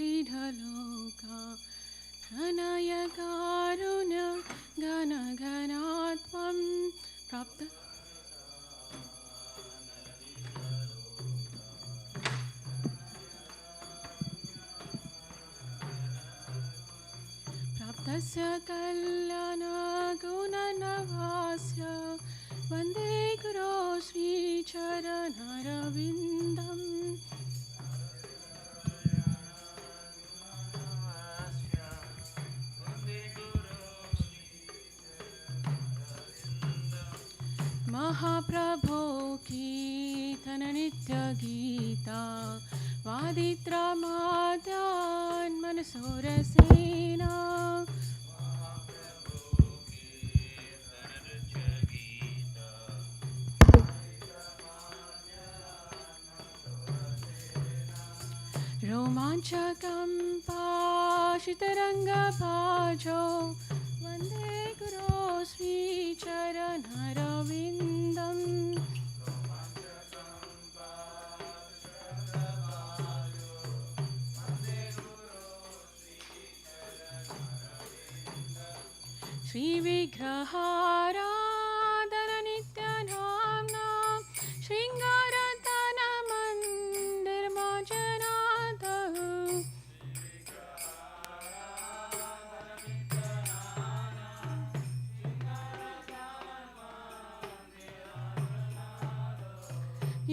संसारधावानललिढलोका धनयकारुण्य घनघनात्वं प्राप्त प्राप्तस्य कल्याणगुणनवास्य वन्दे गुरो श्रीचरणरविन्दम् महाप्रभो कीर्तन नित्य गीता वादित्रमाद्यान् मनसोरसेना रोमाञ्चकं पाशितरङ्गभाजो वन्दे गुरो श्रीचरणरविन्दम् श्रीविग्रहाराधन नित्यनाम्ना शृङ्गारतनमन्दिरमाजनाथः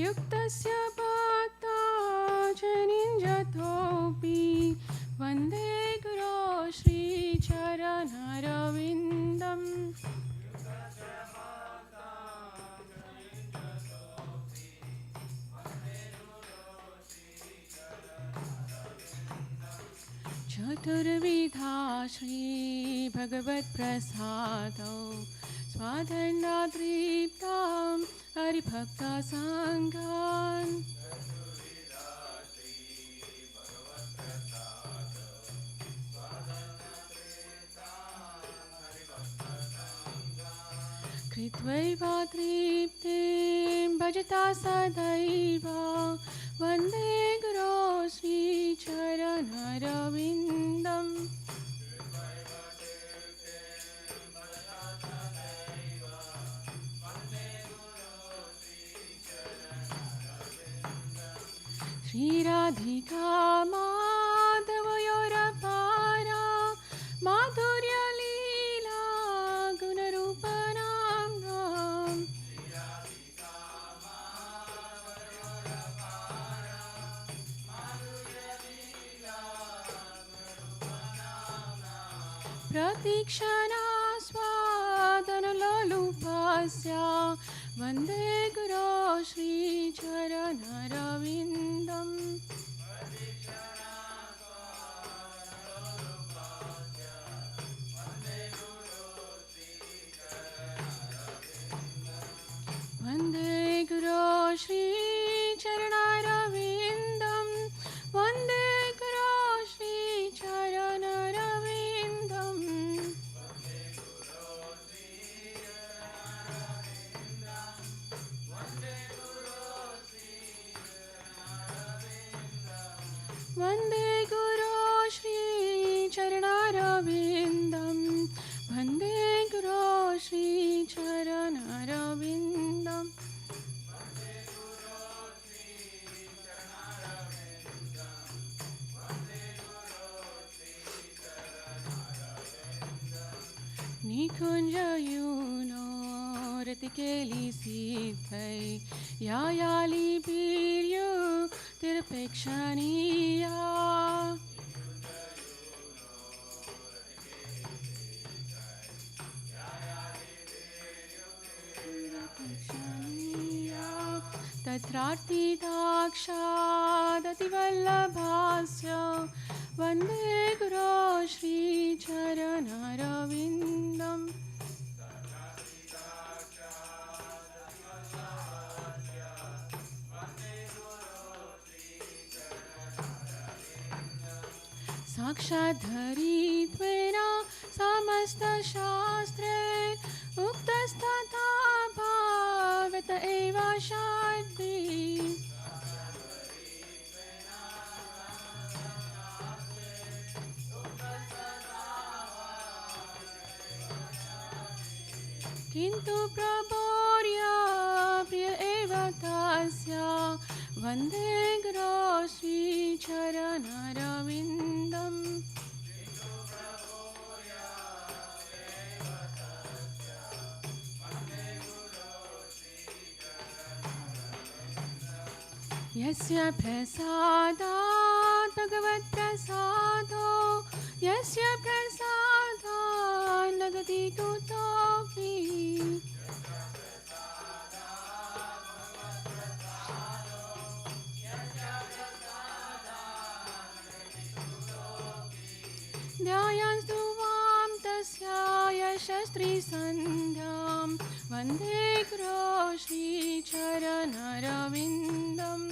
युक्तस्य भक्ताजनिञ्जतोऽपि वन्दे गुरो श्रीचरणरविन्दम् चतुर्विधा श्रीभगवत्प्रसादौ स्वादन्नादृप्तां हरिभक्तसङ्घान् कृत्वैव तृप्तिं भजता सदैव वन्दे गुरो श्रीचरणरविन्दम् श्रीराधिका माधवयोरपारा माधुर्यलीला गुणरूपनाम्नाम् प्रतीक्षणा स्वादनलोलुपस्य वन्दे गुरो श्रीचरणरविन्दम् वन्दे गुरो श्रीचरणरविन्दम् वन्दे गुरो श्रीचरणरविन्दम् वन्दे गुरो श्रीचरणरविन्दम् वन्दे गुरो श्रीचरणरविन्दम् निकुञ्जयुनो रतिकेलिसिद्धै यायालिभिर्यो तिरपेक्षणीया तत्रार्थिदाक्षादतिवल्लभास्य वन्दे गुरो श्रीचरणरविन्दम् साक्षाद्धरित्वेन समस्तशास्त्रे उक्तस्तथा भावत एव शान्ति किन्तु प्रभोर्या प्रिय एव तस्य वन्दे गुरो श्रीचरणरविन्दम् यस्य प्रसादात् भगवत्प्रसादो यस्य प्रसादात् नगति कुतोऽपि ध्यायन्तु वां तस्य यशस्त्रीसन्ध्यां वन्दे गुरो श्रीचरणरविन्दम्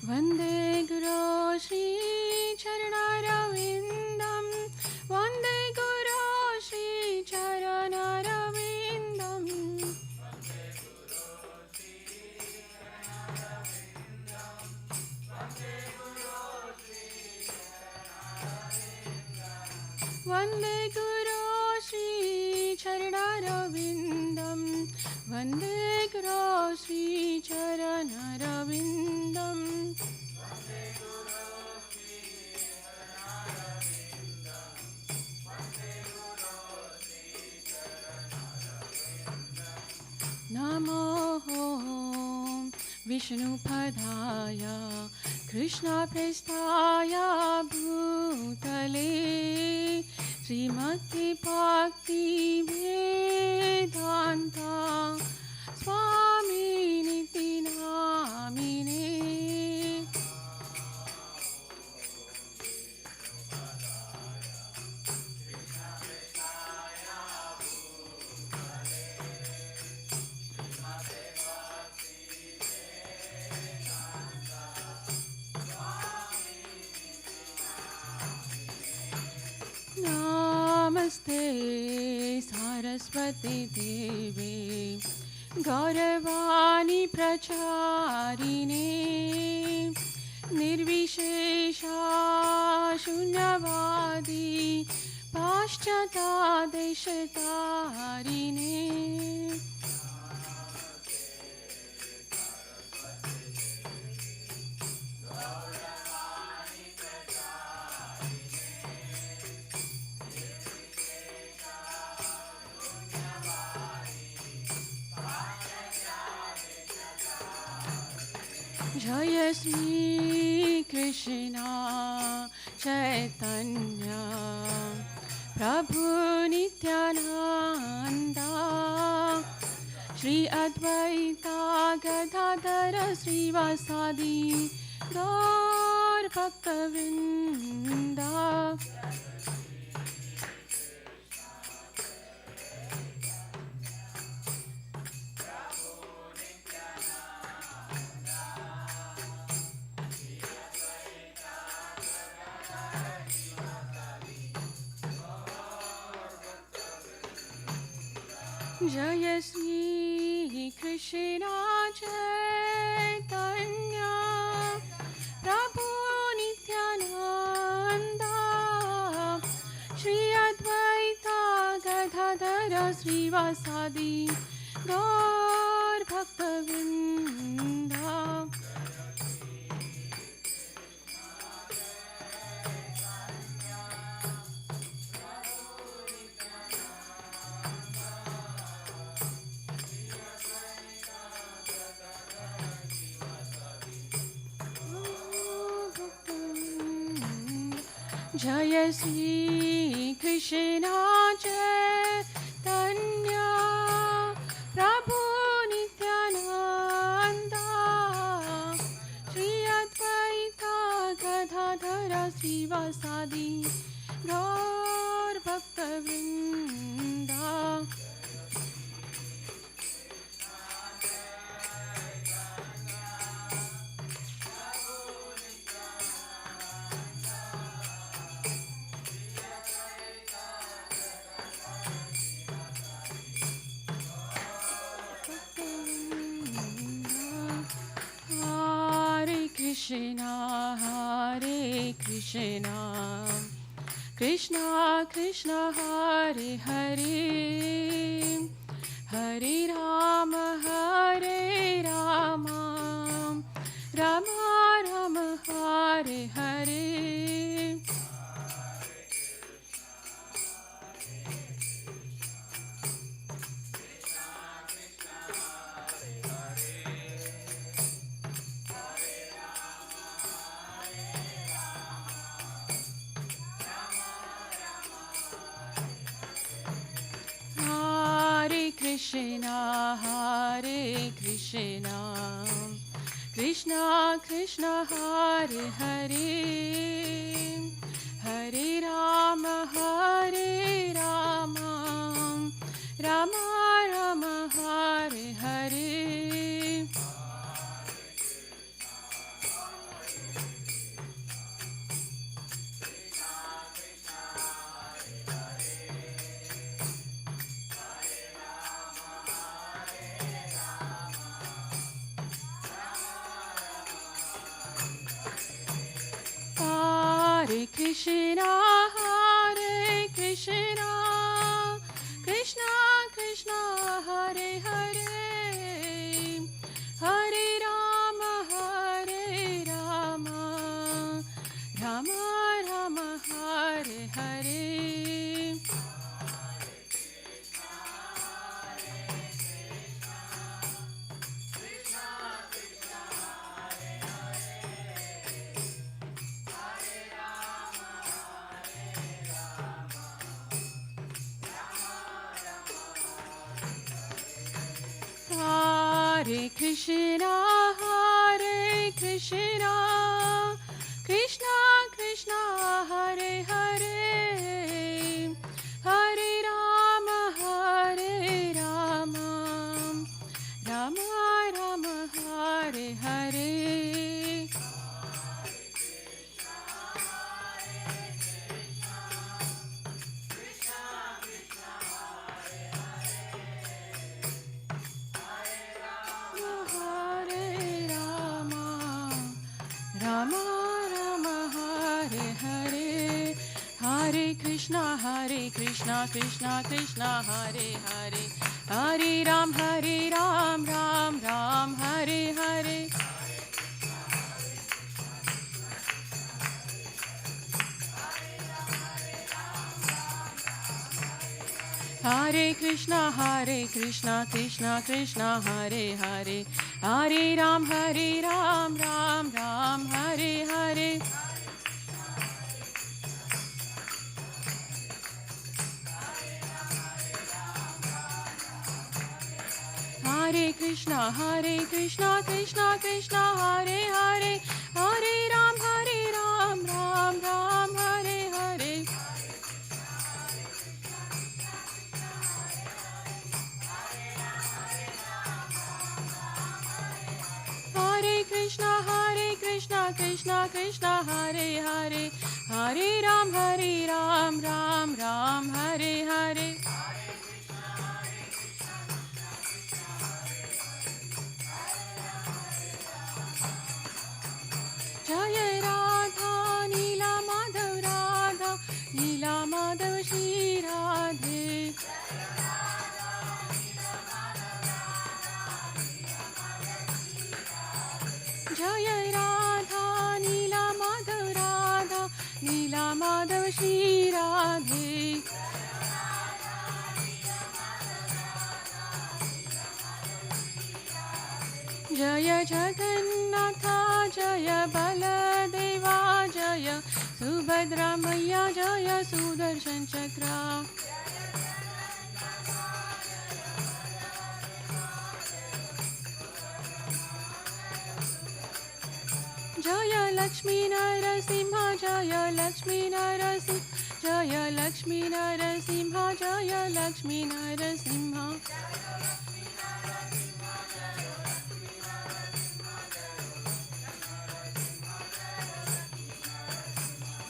वन्दे गुरो श्रीचरणरविन्दं वन्दे गुरो श्रीचरणरविन्दम् वन्दे गुरो श्रीचरणरविन्दं वन्दे गुरो श्रीचरणरविन्दम् नमो विष्णुपदाय कृष्णप्रेष्ठाय भूतले श्रीमद्भक्तिवेदान्त स्वामिनिति नामिने नमस्ते सरस्वती देवे गौरवाणी प्रचारिणे निर्विशेषा शून्यवादी पाश्चात्देशतारिणे जय श्री कृष्ण चैतन्य प्रभु नित्यानंद श्री अद्वैता गदाधर श्रीवासादि गौर भक्तवृंद जय श्री कृष्ण चैतन्य प्रभु नित्यानंद श्री अद्वैता गदाधर श्रीवासादि गौर भक्तवृंद जय श्री कृष्ण चैतन्य प्रभु नित्यानंद श्री अद्वैता गदाधर श्रीवासादि गौर भक्तवृंद Krishna, Hare Krishna, Krishna Krishna, Hare Hare, Hare Rama, Hare Rama, Rama Rama, Hare Hare. Hare Krishna, Hare Krishna, Krishna Krishna, Hare Hare, Hare Rama, Hare Rama, Rama Rama, Hare Hare. Hare Krishna, Hare Krishna, Krishna Krishna, Hare Hare, Hare Rama, Hare Rama, Rama Rama, Hare Hare. Hare Krishna, Hare Krishna, Krishna Krishna, Hare Hare, Hare Rama, Hare Rama, Rama Rama, Hare Hare. Rama Rama, Hare Hare, Hare Krishna, Krishna Krishna, Hare Hare, Hare Ram, Ram Ram, Hare Hare. Hare Krishna, Krishna Krishna, Hare Hare, Hare Ram, Ram Ram, Hare Hare. Hare Krishna, Krishna Krishna, Hare Hare, Hare Ram, Ram Ram, Hare Hare. Hare Krishna, Krishna Krishna, Hare Hare, Hare Ram, Ram Ram, Hare Hare. Jaya Radha, Neela Madhav Radha, Neela Madhav Shri Radhe. Jaya Radha, Neela Madhav Radha, Neela Madhav Shri Radhe. Jaya Jagannatha, Jaya Baladeva, Jaya Subhadra Maya, Jaya Sudarshan Chakra. Jaya Lakshmi Narasimha, Jaya Lakshmi Narasimha, Jaya Lakshmi Narasimha, Jaya Lakshmi Narasimha.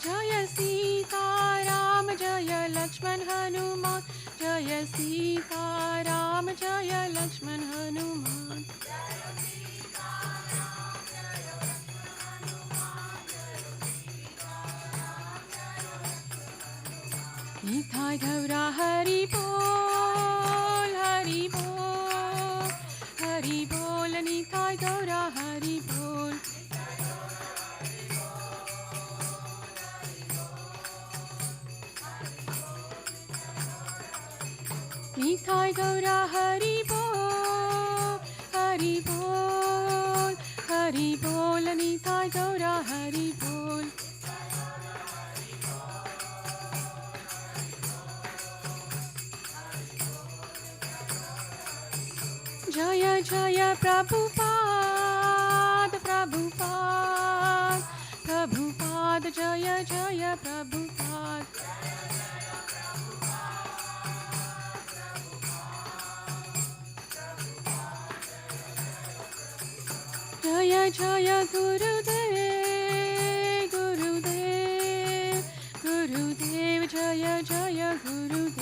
Jaya Sita Ram, Jaya Lakshman Hanuman, Jaya Sita Ram, Jaya Lakshman Hanuman. Nitai Gaura Hari Bol, Hari Bol, Hari Bol, Nitai Gaura Hari Bol. Nitai Gaura Hari Bol, Hari Bol, Hari Bol, Nitai Gaura Hari Bol. Jaya Jaya Prabhupada, Prabhupada, Prabhupada, Jaya Jaya Prabhupada. Jaya Jaya Gurudev, Gurudev, Gurudev, Jaya Jaya Gurudev.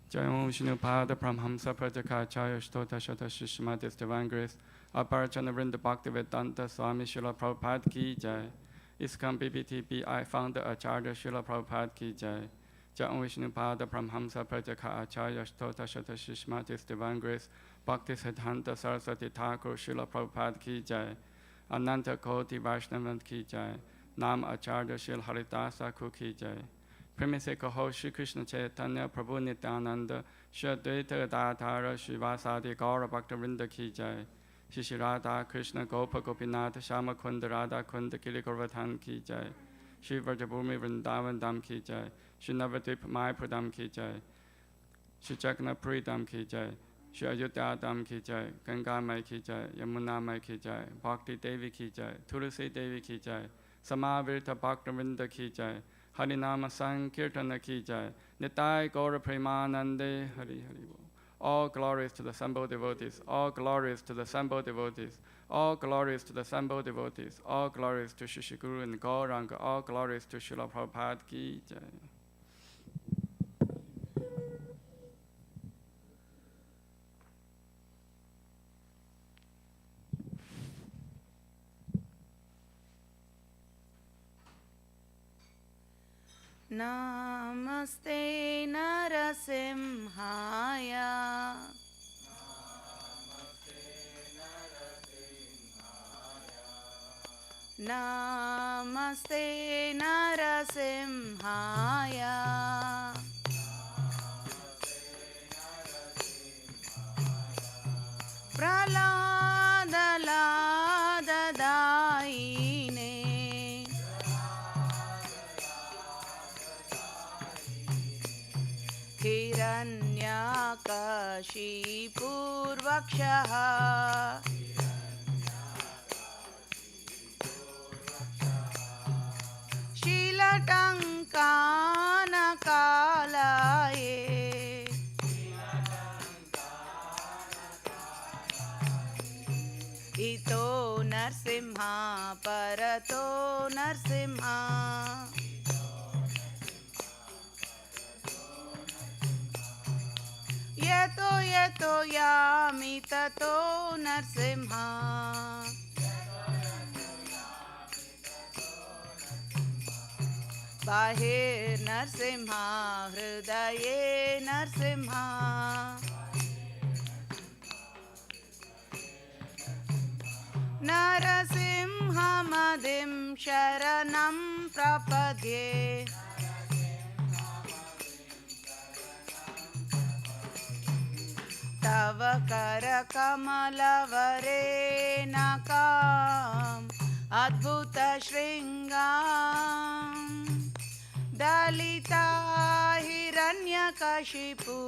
Jai Om Shnupada Pramhamsa Prajakacharya Shtota Shata Shishmatis Divine Grace Aparachana Vrinda Bhaktivedanta Swami Srila Prabhupada Ki Jai ISKCON BBTPI Founder Acharya Srila Prabhupada Ki Jai Jai Om Shnupada Pramhamsa Prajakacharya Shtota Shata Shishmatis Divine Grace Bhakti Siddhanta Saraswati Thakur Srila Prabhupada Ki Jai Ananta Koti Vaishnavant Ki Jai Nam Acharya Srila Haridasa Ki Jai Premi se kaho Shri Krishna Chaitanya Prabhu Nityananda Shri Advaita Gadadhara Shri Vasadi Gaura Bhaktivinoda Ki Jai Shri Shri Radha Krishna Gopa Gopinath Shama Kunda Radha Kunda Giri Govardhan Ki Jai Shri Vrajabhumi Vrindavan Dham Ki Jai Shri Navadvip Mayapur Dham Ki Jai Shri Jagannath-puri Dham Ki Jai Shri Ayodhya Dham Ki Jai Ganga Mai Ki Jai Yamuna Mai Ki Jai Bhakti Devi Ki Jai Tulasi Devi Ki Jai Samavirta Bhaktivinoda Ki Jai Harinama Sankirtana Ki Jai, Nitai Gaura Premanande Hari Hari Bol. All glories to the assembled devotees, all glories to the assembled devotees, all glories to the assembled devotees, all glories to Shri Guru and Gauranga, all glories to Srila Prabhupada Ki Jai. Namaste Narasimhaya. Namaste Narasimhaya. Pralada Lada Daine. Hiranyakashipurvakshaha. Shilatankanakalaye. Ito Narsimha Parato Narsimha. Yato yato yami tato Narsimha. Bahir Narsimha, Hridaye Narsimha. Narasimha Madim Sharanam Prapadye. Tava Kara Kamalavare Nakam Adbhuta Shringam Dalita Hiranyakashipu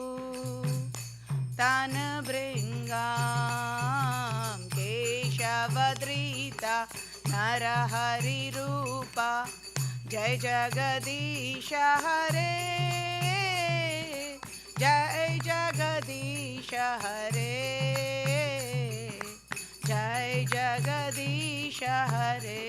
Tanabringam Keshavadrita Narahari Rupa Jai Jagadisha Hare Jai Jagadisha Hare Jai Jagadisha Hare.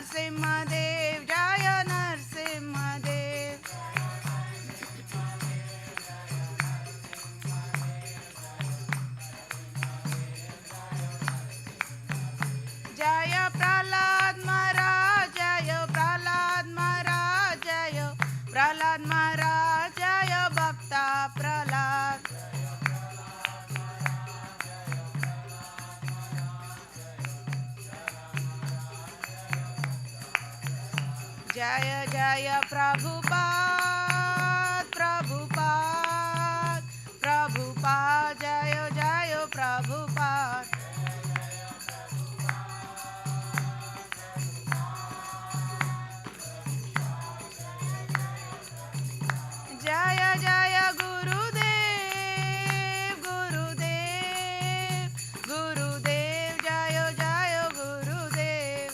Narasimhadeva जय नरसिंहदेव जय प्रहलाद महाराज जय प्रहलाद महाराज जय प्रहलाद महाराज जय भक्ता प्रहलाद जय जय प्रभुपाद प्रभुपाद प्रभुपाद जय जय प्रभुपाद जय जय गुरुदेव गुरुदेव गुरुदेव जय जय गुरुदेव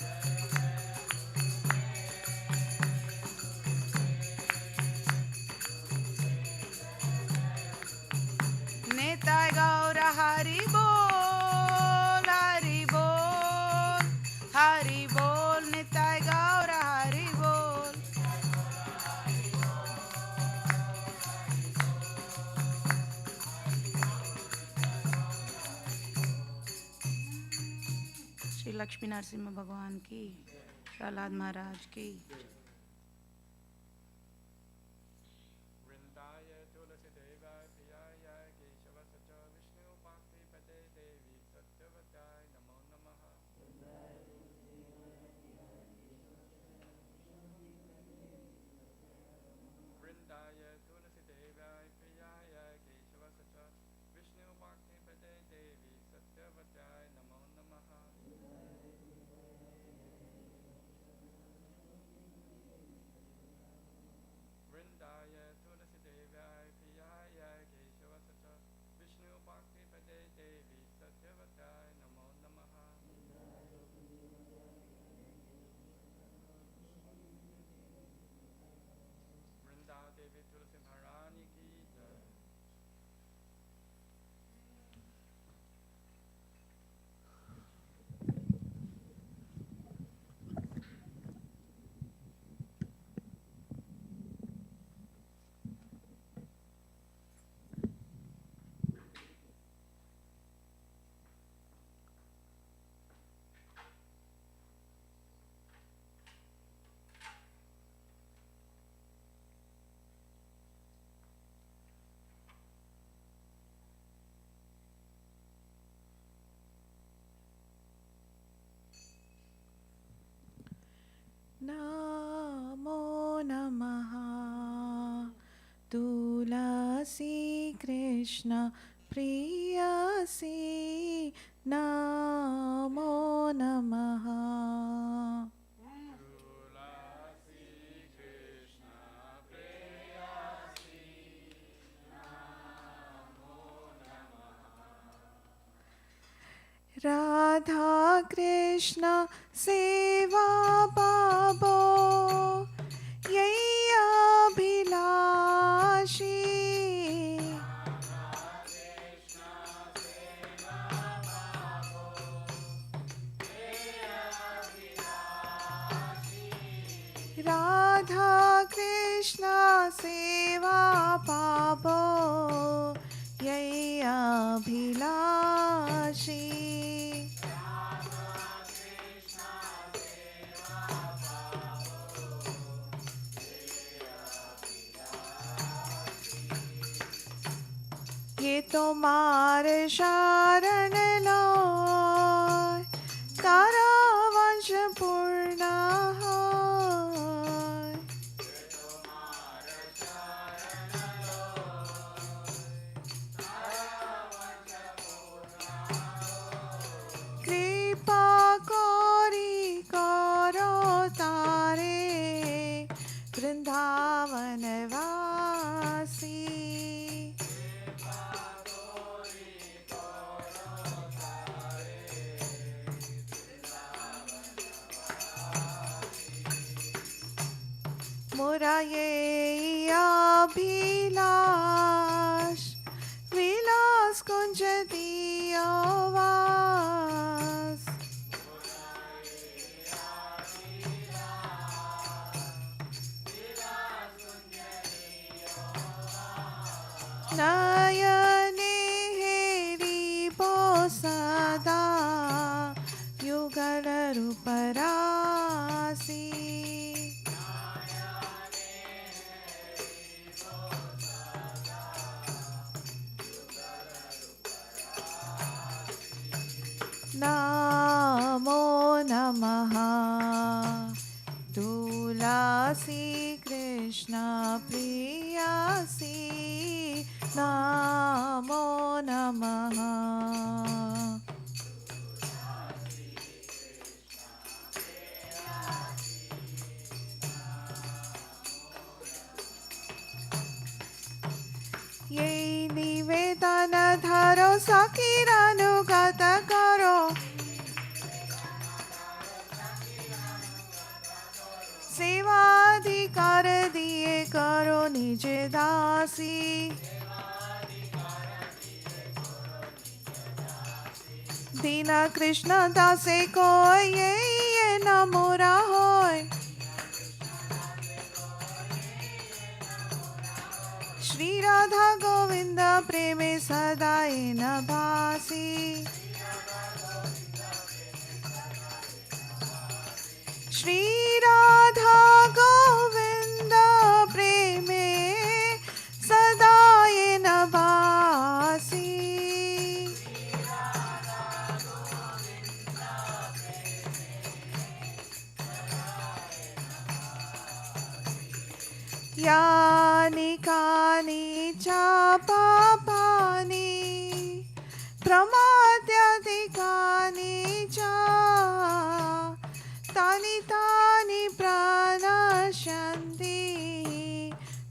निताय गौर हरि बोल हरि बोल हरि बोल निताय गौर हरि बोल श्री लक्ष्मी नरसिंह भगवान की प्रहलाद महाराज की वृंदाय तुलसी देवाय प्रियाय केशव सच विष्णु पार्थे पदे देवी सत्यवत्याय नमो नमः वृंदाय तुलसी देवाय प्रियाय केशव सच विष्णु पार्थे पदे देवी सत्यवत्याय नमो नमः वृंदाय तुलसी देवाय प्रियाय केशव सच विष्णु पार्थे पदे देवी सत्यवत्याय नमो नमः वृंदा देवी तुलसी महारानी की जय नमो नमः तुलसी कृष्ण प्रियसी नमो नमः राधा कृष्ण सेवा पाबो यही अभिलाषी राधा कृष्ण सेवा पाबो यही अभिलाषी ये तुम्हारे शरण लो तारा वंश पूर्ण हो कृपा कोरी करो तारे वृंदावन वासी मोरा ये अभिलाष विलास कुंज दियो वास नमो नमः तुलसी कृष्ण प्रियासी नमो नमः ये निवेदन धरो सखीरानुगत करो सेवाधिकार दिए करो निज दासी दीन कृष्ण दासे को ये न मोरा होय श्री राधा गोविंद प्रेमे सदाए न भासी श्री राधा गोविंद प्रेमे सदाए न भासी यानि कानि च पापानि प्रमाद्याधिकानि च तानि तानि प्रणश्यन्ति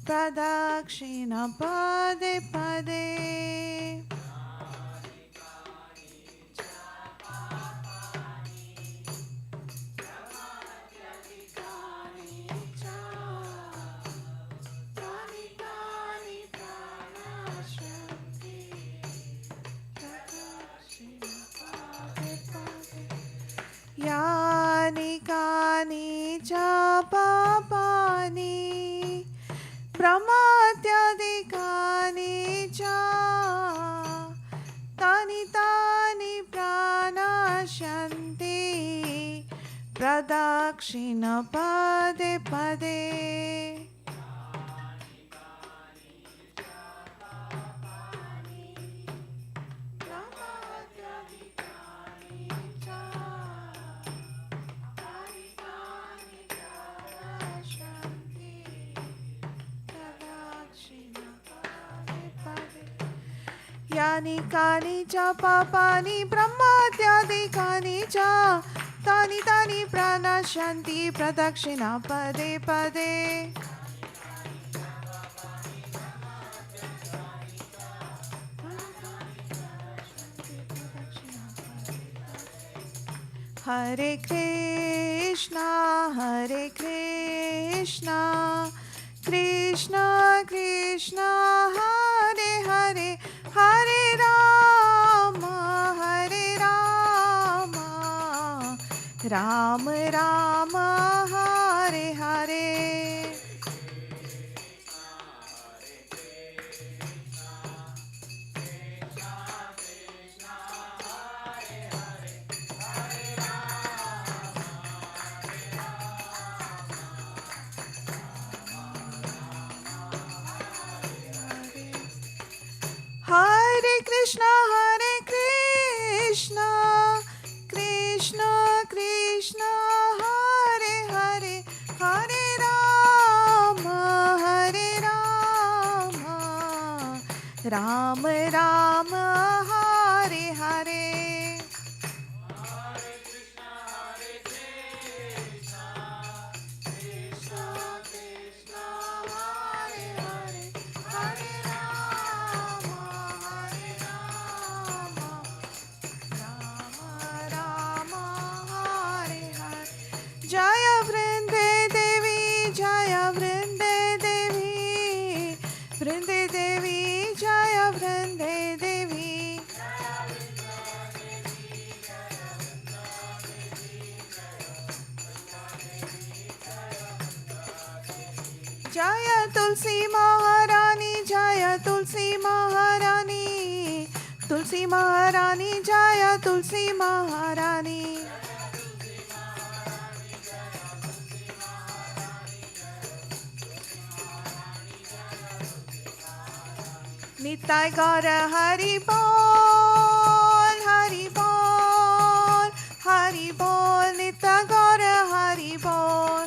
प्रदक्षिण पदे पदे यानि कानि च पापानि प्रमाद्याधिकानि च तानि तानि प्रणश्यन्ति प्रदक्षिण पदे पदे यानि कानि च पापानि ब्रह्माद्यादिकानि च तानि तानि प्रणश्यन्ति प्रदक्षिण पदे पदे हरे कृष्णा कृष्ण कृष्ण हरे हरे हरे राम राम राम हरे हरे हरे कृष्ण कृष्ण कृष्ण हरे हरे हरे राम राम राम हरे हरे जय वृंदे देवी जय वृंदे देवी वृंदे देवी जय वृंदे देवी जय तुलसी महारानी जय तुलसी महारानी तुलसी महारानी जय तुलसी महारानी निताय गौर हरि बोल Hari Bol, Nitya Gaura Hari Bol.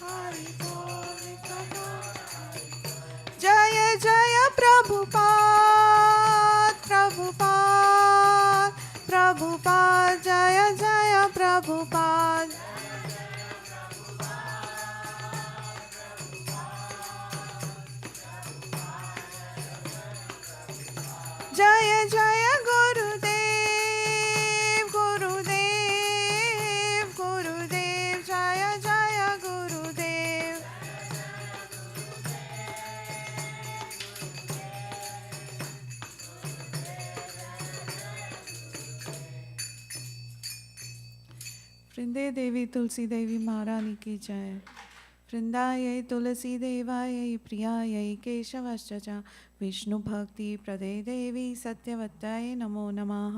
Hari Bol, Nitya Gaura. Jaya Jaya Prabhupada, Prabhupada, Prabhupada, Jaya Jaya Prabhupada. Jaya Jaya Gurudev, Gurudev, Gurudev, Jaya Jaya Gurudev. वृंदे देवी तुलसी देवी महारानी की जय. वृंदायै तुलसी देवायै प्रियायै केशवश्च च विष्णु भक्ति प्रदे देवी सत्यवत्यै नमो नमः.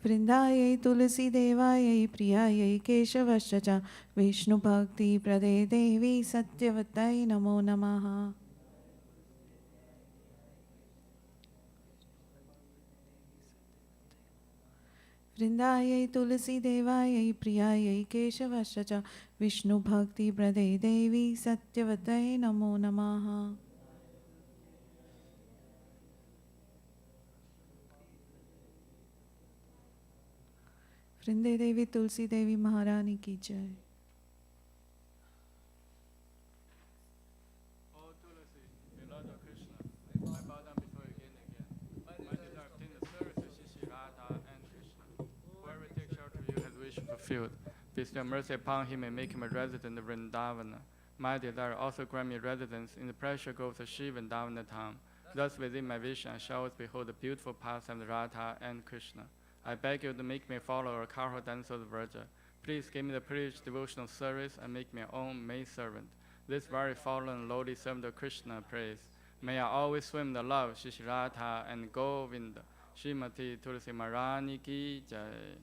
वृंदायै तुलसी देवायै प्रियायै केशवश्च च विष्णु भक्ति प्रदे देवी सत्यवत्यै नमो नमः. वृंदायै तुलसी देवायै प्रियायै केशवश्च च विष्णु भक्ति प्रदे देवी सत्यवत्यै नमो नमः. वृंदे देवी तुलसी देवी महारानी की जय. Oh Tulasi, beloved of Krishna, I bow down before you again and again. My desire to obtain the service of Shri Radha and Krishna. Whoever takes shelter of you has wish fulfilled. Bestow mercy upon him and make him a resident of Vrindavana. My desire also grant me residence in the precious groves of Shri Vrindavana town. Thus within my vision I shall always behold the beautiful pastime of Radha and Krishna. I beg you to make me follow a careful dancer of the Virgin. Please give me the privileged devotional service and make me your own maid servant. This very fallen and lowly servant of Krishna prays. May I always swim in the love of Shri Radha and Govinda. Srimati Tulsi Maharani ki jai.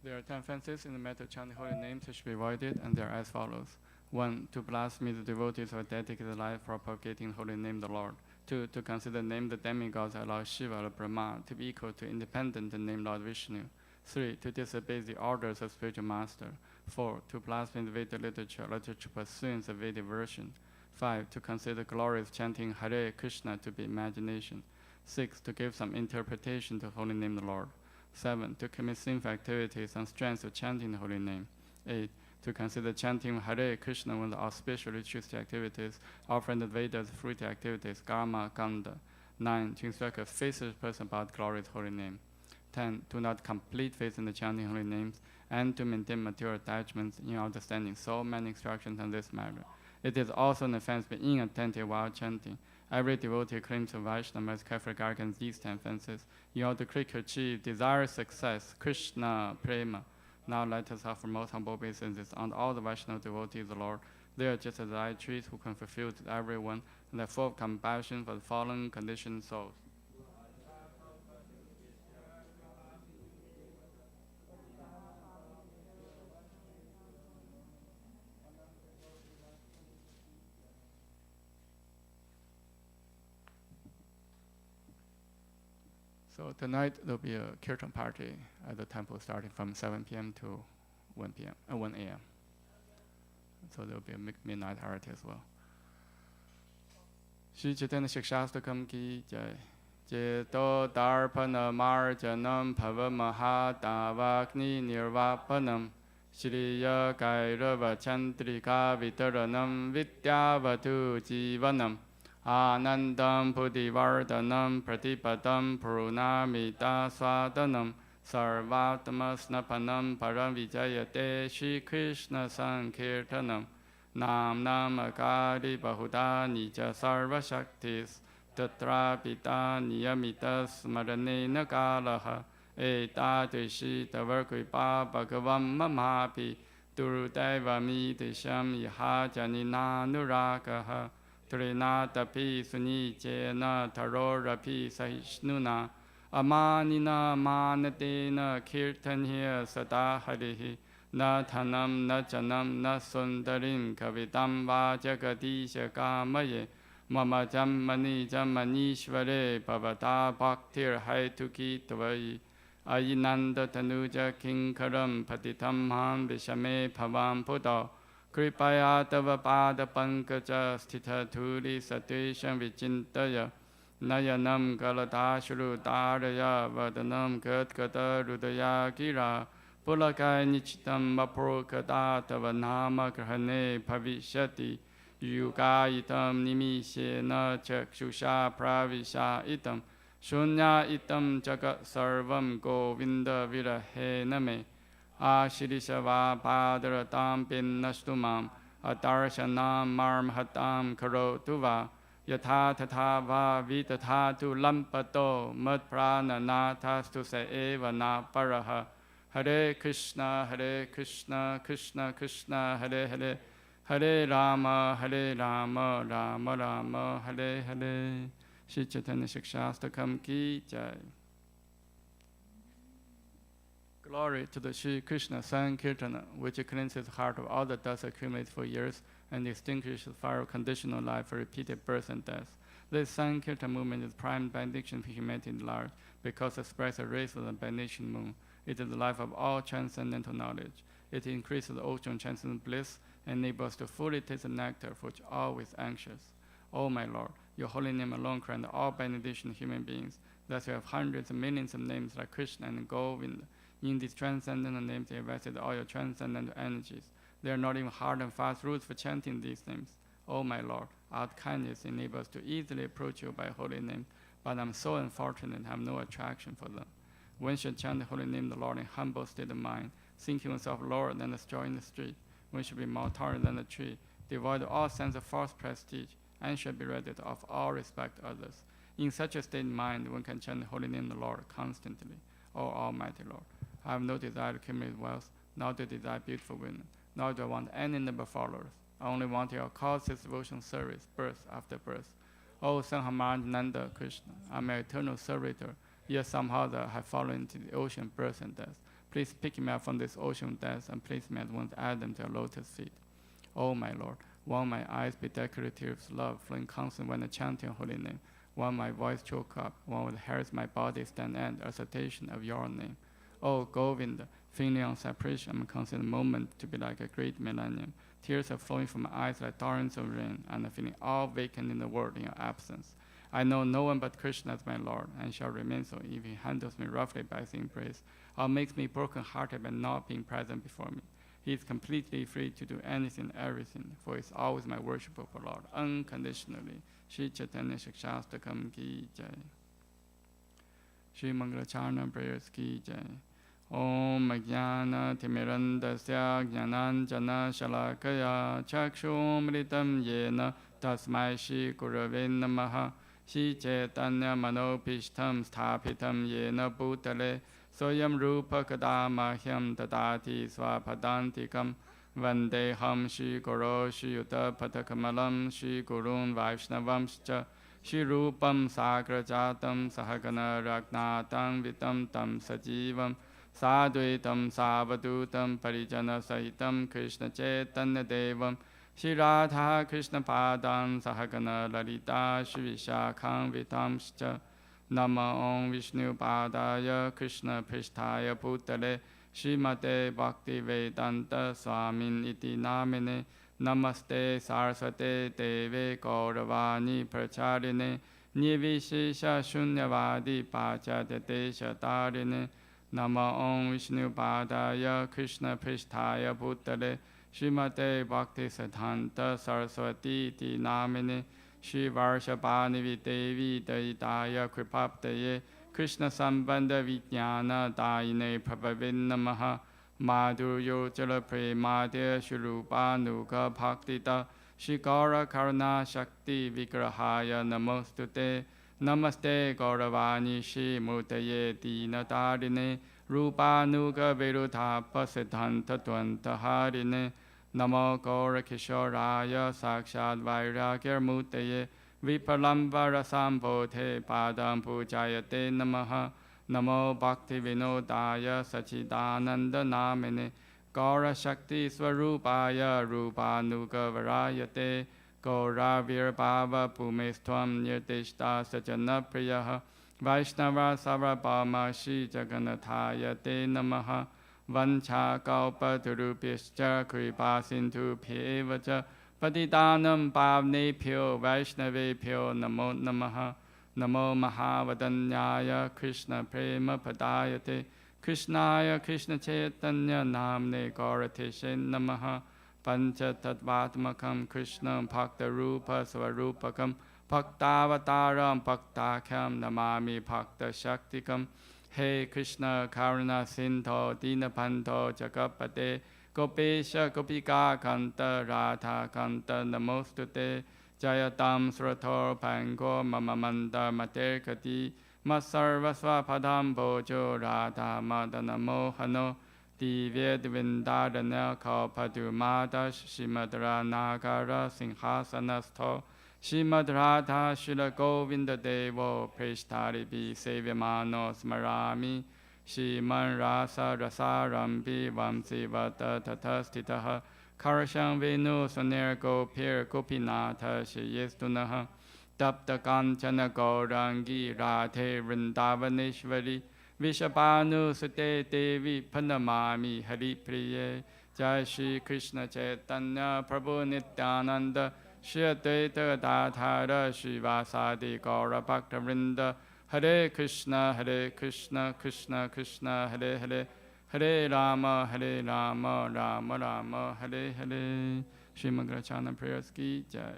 There are 10 offenses in the matter of chanting holy names which should be avoided, and they are as follows. 1. To blaspheme the devotees who have dedicated life for propagating the holy name of the Lord. 2. To consider the name of the demigods like Lord Shiva or Brahma to be equal to independent the name Lord Vishnu. 3. To disobey the orders of spiritual master. 4. To blaspheme the Vedic literature pursuing the Vedic version. 5. To consider glorious chanting Hare Krishna to be imagination. 6. To give some interpretation to the holy name of the Lord. 7. To commit sinful activities on strength of chanting the holy name. 8. To consider chanting Hare Krishna one of the auspicious ritualistic activities, offering the Vedas fruity activities, karma, ganda. 9. To instruct a faithless person about glorious holy name. 10. To not complete faith in the chanting holy names, and to maintain material attachments in understanding so many instructions on this matter. It is also an offense to be inattentive while chanting. Every devotee claims to Vaishnava must carefully guard against these 10 offenses in order to quickly achieve desired success, Krishna prema. Now let us offer most humble obeisances on all the Vaishnava devotees of the Lord. They are just as I trees who can fulfill to everyone, and are full of compassion for the fallen conditioned souls. So tonight there'll be a kirtan party at the temple starting from 7 p.m. to 1 a.m. So there'll be a midnight Aarti as well. Shri Chaitanya Shikshastakam ki jai. Jeto darpana marjanam pavamahadavakni nirvapanam. Shriya kairava chandrika vitaranam vidyavatu jivanam. Anandam Pudivardhanam Pratipadam Purunamita Swadanam Sarvatamasnapanam Param Vijayate Shri Krishna Sankirtanam Nam Namakari Bahuda Nija Sarva Shaktis Tatra Pita Niyamitas Maranena Kalaha Etadrishi Tavarkripa Bhagavam Mamapi Durudeva Midisham Yahajanina Nurakaha Trinatapi Sunichena Tarorapi Sahishnuna Amanina manatena kirtanya sada harihi. Na thanam na chanam na sundarim kavitam vajagadisha kamaye. Mama jammani jammanishvare pavata bhaktir haituki tvai. Ayinanda tanuja kinkaram patitam ham vishame bhavam puto. Kripaya tava pada pankaja sthita thuli satesham vichintaya. Nayanam galadashuru daraya vadanam gadgada rudaya gira. Pulakai nichitam vapurkada tava nama grahane bhavishyati. Yugayitam nimishena chakshusha pravisha itam. Shunya itam jagat sarvam govinda virahena me. Ashirishava padaratam pinnastumam. Adarshanam marmhatam karotuva. Yatha tatha va vitatha lampato mad prana nathastu se eva na paraha. Hare Krishna, Krishna Krishna, Hare Hare, Hare Rama, Rama Rama, Hare Hare. Shri Chaitanya Shikshastakam ki jai. Glory to the Shri Krishna Sankirtana, which cleanses the heart of all the dust accumulated for years and extinguishes the fire of conditional life for repeated birth and death. This Sankirtan movement is prime benediction for humanity at large, because it spreads a rays of the benediction moon. It is the life of all transcendental knowledge. It increases the ocean of transcendental bliss and enables us to fully taste the nectar for which always anxious. O my Lord, your holy name alone grants all benediction to human beings. Thus you have hundreds and millions of names like Krishna and Govinda. In these transcendental names, you invested all your transcendental energies. There are not even hard and fast rules for chanting these names. O my Lord, our kindness enables us to easily approach you by holy name, but I'm so unfortunate I have no attraction for them. One should chant the holy name of the Lord in humble state of mind, thinking oneself lower than the straw in the street. One should be more tolerant than the tree, devoid of all sense of false prestige, and should be ready to offer all respect to others. In such a state of mind, one can chant the holy name of the Lord constantly. O Almighty Lord, I have no desire to accumulate wealth, nor do I desire beautiful women, nor do I want any number of followers. I only want your causeless devotion service, birth after birth. O Sanghamananda Krishna, I'm an eternal servitor, yet somehow I have fallen into the ocean of birth and death. Please pick me up from this ocean of death and place me at once Adam to your lotus feet. O my Lord, won't my eyes be decorative of love, flowing constant when I chant your holy name? Won't my voice choke up? Won't the hairs of my body stand at the recitation of your name? O Govinda, feeling on separation, I'm considering the moment to be like a great millennium. Tears are flowing from my eyes like torrents of rain, and I'm feeling all vacant in the world in your absence. I know no one but Krishna as my Lord, and shall remain so if he handles me roughly by his embrace, or makes me broken-hearted by not being present before me. He is completely free to do anything, everything, for he is always my worshipful Lord, unconditionally. Shri Chaitanya Shikshastakam ki jai. Shri Mangala Charna prayers ki jai. Om Jnana Timirandasya Jnananjana Shalakaya Chakshumritam Yena Tasmai Shri Gurave Namaha. Shri Chaitanya Manopishtam Sthapitam Yena Bhutale Soyam Rupa Kadamahyam Tadati Swapadantikam Vandeham Shri Guru Shri Yuta Patakamalam Shri Gurun Vaishnavamscha Shri Rupam Sagrajatam Sahagana Ragnatam Vitam Tam Sajivam Sadhuitam Savadutam Parijana Sahitam Krishna Chaitanya Devam Shri Radha Krishna Padam Sahagana Lalita Shri Vishakham Vitamscha Nama Om Vishnu Padaya Krishna Pristhaya Bhutale Srimate Bhakti Vedanta Swamin Iti Namine Namaste Saraswate Deve Gauravani Pracharine Nivishesha Shunyavadi Pachadate Shatarine Nama Om Vishnu Padaya Krishna Pristhaya Bhutale Srimate Bhakti Siddhanta Saraswati Iti Namine Shri Varshabhani Devi Daitaya Kripaptaye Krishna Sambandha Vijnana Daine Prabhavin Namaha Madhuryo Jala Premade Shrupa Nuga Bhaktita Shri Gaura Karuna Shakti Vigrahaya Namostute Namaste Gauravani Shri Mutaye Dina Darine Rupa Nuga Virudha Pasiddhanta Dvanta Harine Namo Gaura Kishoraya Sakshad Vairagya Mutaye วิปลัมวรสัมโพเทปาดัมปูจายเตนะมะนะโมภักติวิโนดายะสัจจิตานันดนาเมเนกรชักติสวรูปายะรูปานุกวรายเตโกราวิรภาวะภูมิสทวมนิติสตาสัจนปริยะVaishnava Sarvabhamashi Jagannataya Te Namaha Vancha Kalpatarubhyascha Kripa Sindhu Bhyevacha Patitanam Pavnebhyo Vaishnavebhyo Namo Namaha Namo Mahavadanyaya Krishna Prema Padayate Krishnaya Krishna Chaitanya Namne Gauratishe Namaha Pancha Tattvatmakam Krishna Bhakta Rupa Svarupakam Bhaktavataram Bhaktakham Namami Bhakta Shaktikam Hey Krishna Karuna Sindho Dinapanto Jagapate Gopesha Gopika Kanta Radha Kanta Namostute Jayatam Surator Pango Mamamanda Materkati Masarvasva Padam Bojo Radha Madana Mohano Divya Divindadana Kalpadumada Shimadra Nagara Singhasanasto Shrimad Radha Shila Govinda Devo Preshtari Bi Sevyamano Smarami Shriman Rasa Rasarambi Vamsi Vata Tatastitaha Karasham Venu Sonergo Pir Gopinatha Shiyestunaha Tapta Kanchana Gaurangi Radhe Vrindavaneshwari Vishabhanu Sute Devi Panamami Hari Priye Jai Shri Krishna Chaitanya Prabhu Nityananda Shri Advaita Gadadhara Srivasadi Gaura Bhakta Vrinda Hare Krishna Krishna Krishna Hare Hare Hare Rama Rama Rama Hare Hare Shri Mangalacharna prayers ki jai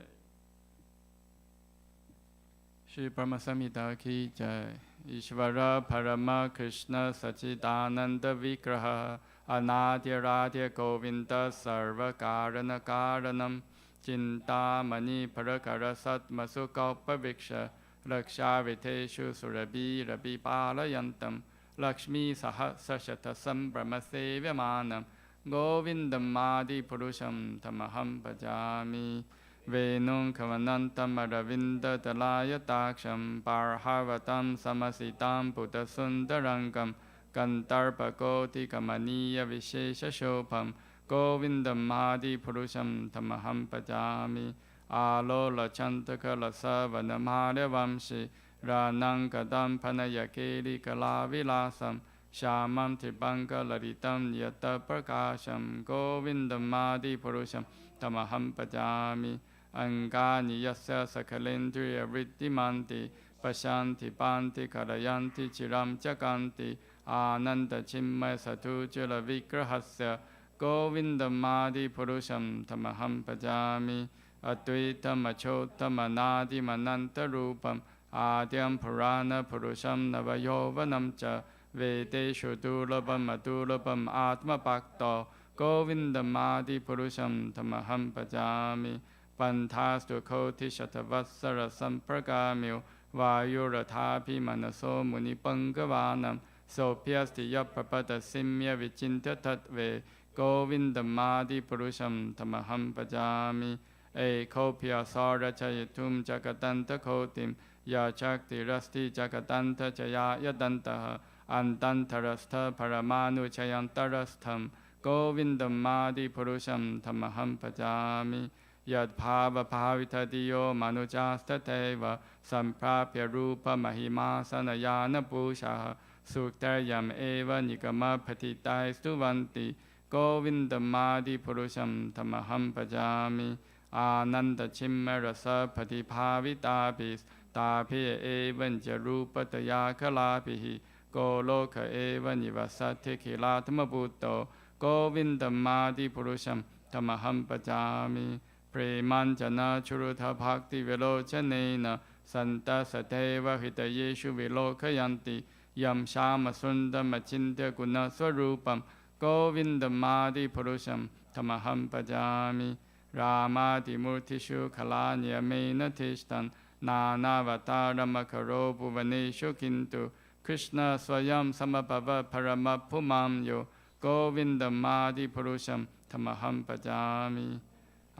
Shri Paramasamhita ki jai Ishvara Parama Krishna Sachidananda Vigraha Anadya Radya Govinda Sarva Karana Karanam Chintamani Parakara Satmasu Kalpaviksha Raksha Viteshu Surabi Rabi Palayantam Lakshmi Sahasashata Sambrahma Sevyamanam Govindam Adi Purusham Tamaham Bhajami Venum Kavanantam Aravinda Dalaya Taksham Parhavatam Samasitam Buddha Sundarangam Kantarpa Koti Kamaniya Vishesha Shopam Govindam Adi Purusham Tamaham Bhajami Alola Chantaka Lasavanamhara Vamshi Ranang Kadam Panayakeli Kalavilasam Shamam Tribanga Laritam Yata Prakasham Govindam Adi Purusham Tamaham Bhajami Angani Yasya Sakalendriya Viddimanti Pashanti Panti Karayanti Chiram Chakanti Ananda Chimmaya Satujala Vigrahasya Govindam Adi Purusham Tamaham Bhajami Advaitam Achotam Anadi Mananta Rupam Adyam Purana Purusham Navayovanam Cha Vedeshu Durlabam Adurlabam Atma Bhakta Govindam Adi Purusham Tamaham Bhajami Pantastu Koti Shatavassara Sampragamyo Vayurathapi Manaso Muni Pangavanam Sopyasti Yapapada Simya Vichinta Tatve Govindam Adi Purusham Tamaham Bhajami Ekopya Sarachayatum Jagatanta Kotim Yachakti Rasti Jagatanta Jaya Yadantaha Antantarastha Paramanu Chayantarastham Govindam Adi Purusham Tamaham Bhajami Yad Bhava Bhavita Diyo Manujasta Teva Samprapya Rupa Mahima Sanayana Pushaha Suktaryam Eva Nikama Patitai Stuvanti Govindam Adi Purusham Tamaham Bhajami Ananda Chimma Rasa Patiphavitabhis Taphiya Evan Jarupa Tayakalapihi Goloka Eva Nivasati Kilatma Bhutto Govindam Adi Purusham Tamaham Bhajami Premanjana Churutha Bhakti Vilochanena Santa Sateva Hitayeshu Vilokayanti Yam Shama Sundam Achintya Guna Swarupam Govindam Adi Purusham Tamaham Bhajami Ramadi Murtishu Kalanya Mena Tishtan Nanavataram Akaro Bhuvaneshu Kintu Krishna Swayam Samabhava Paramapumam Yo Govindam Adi Purusham Tamaham Bhajami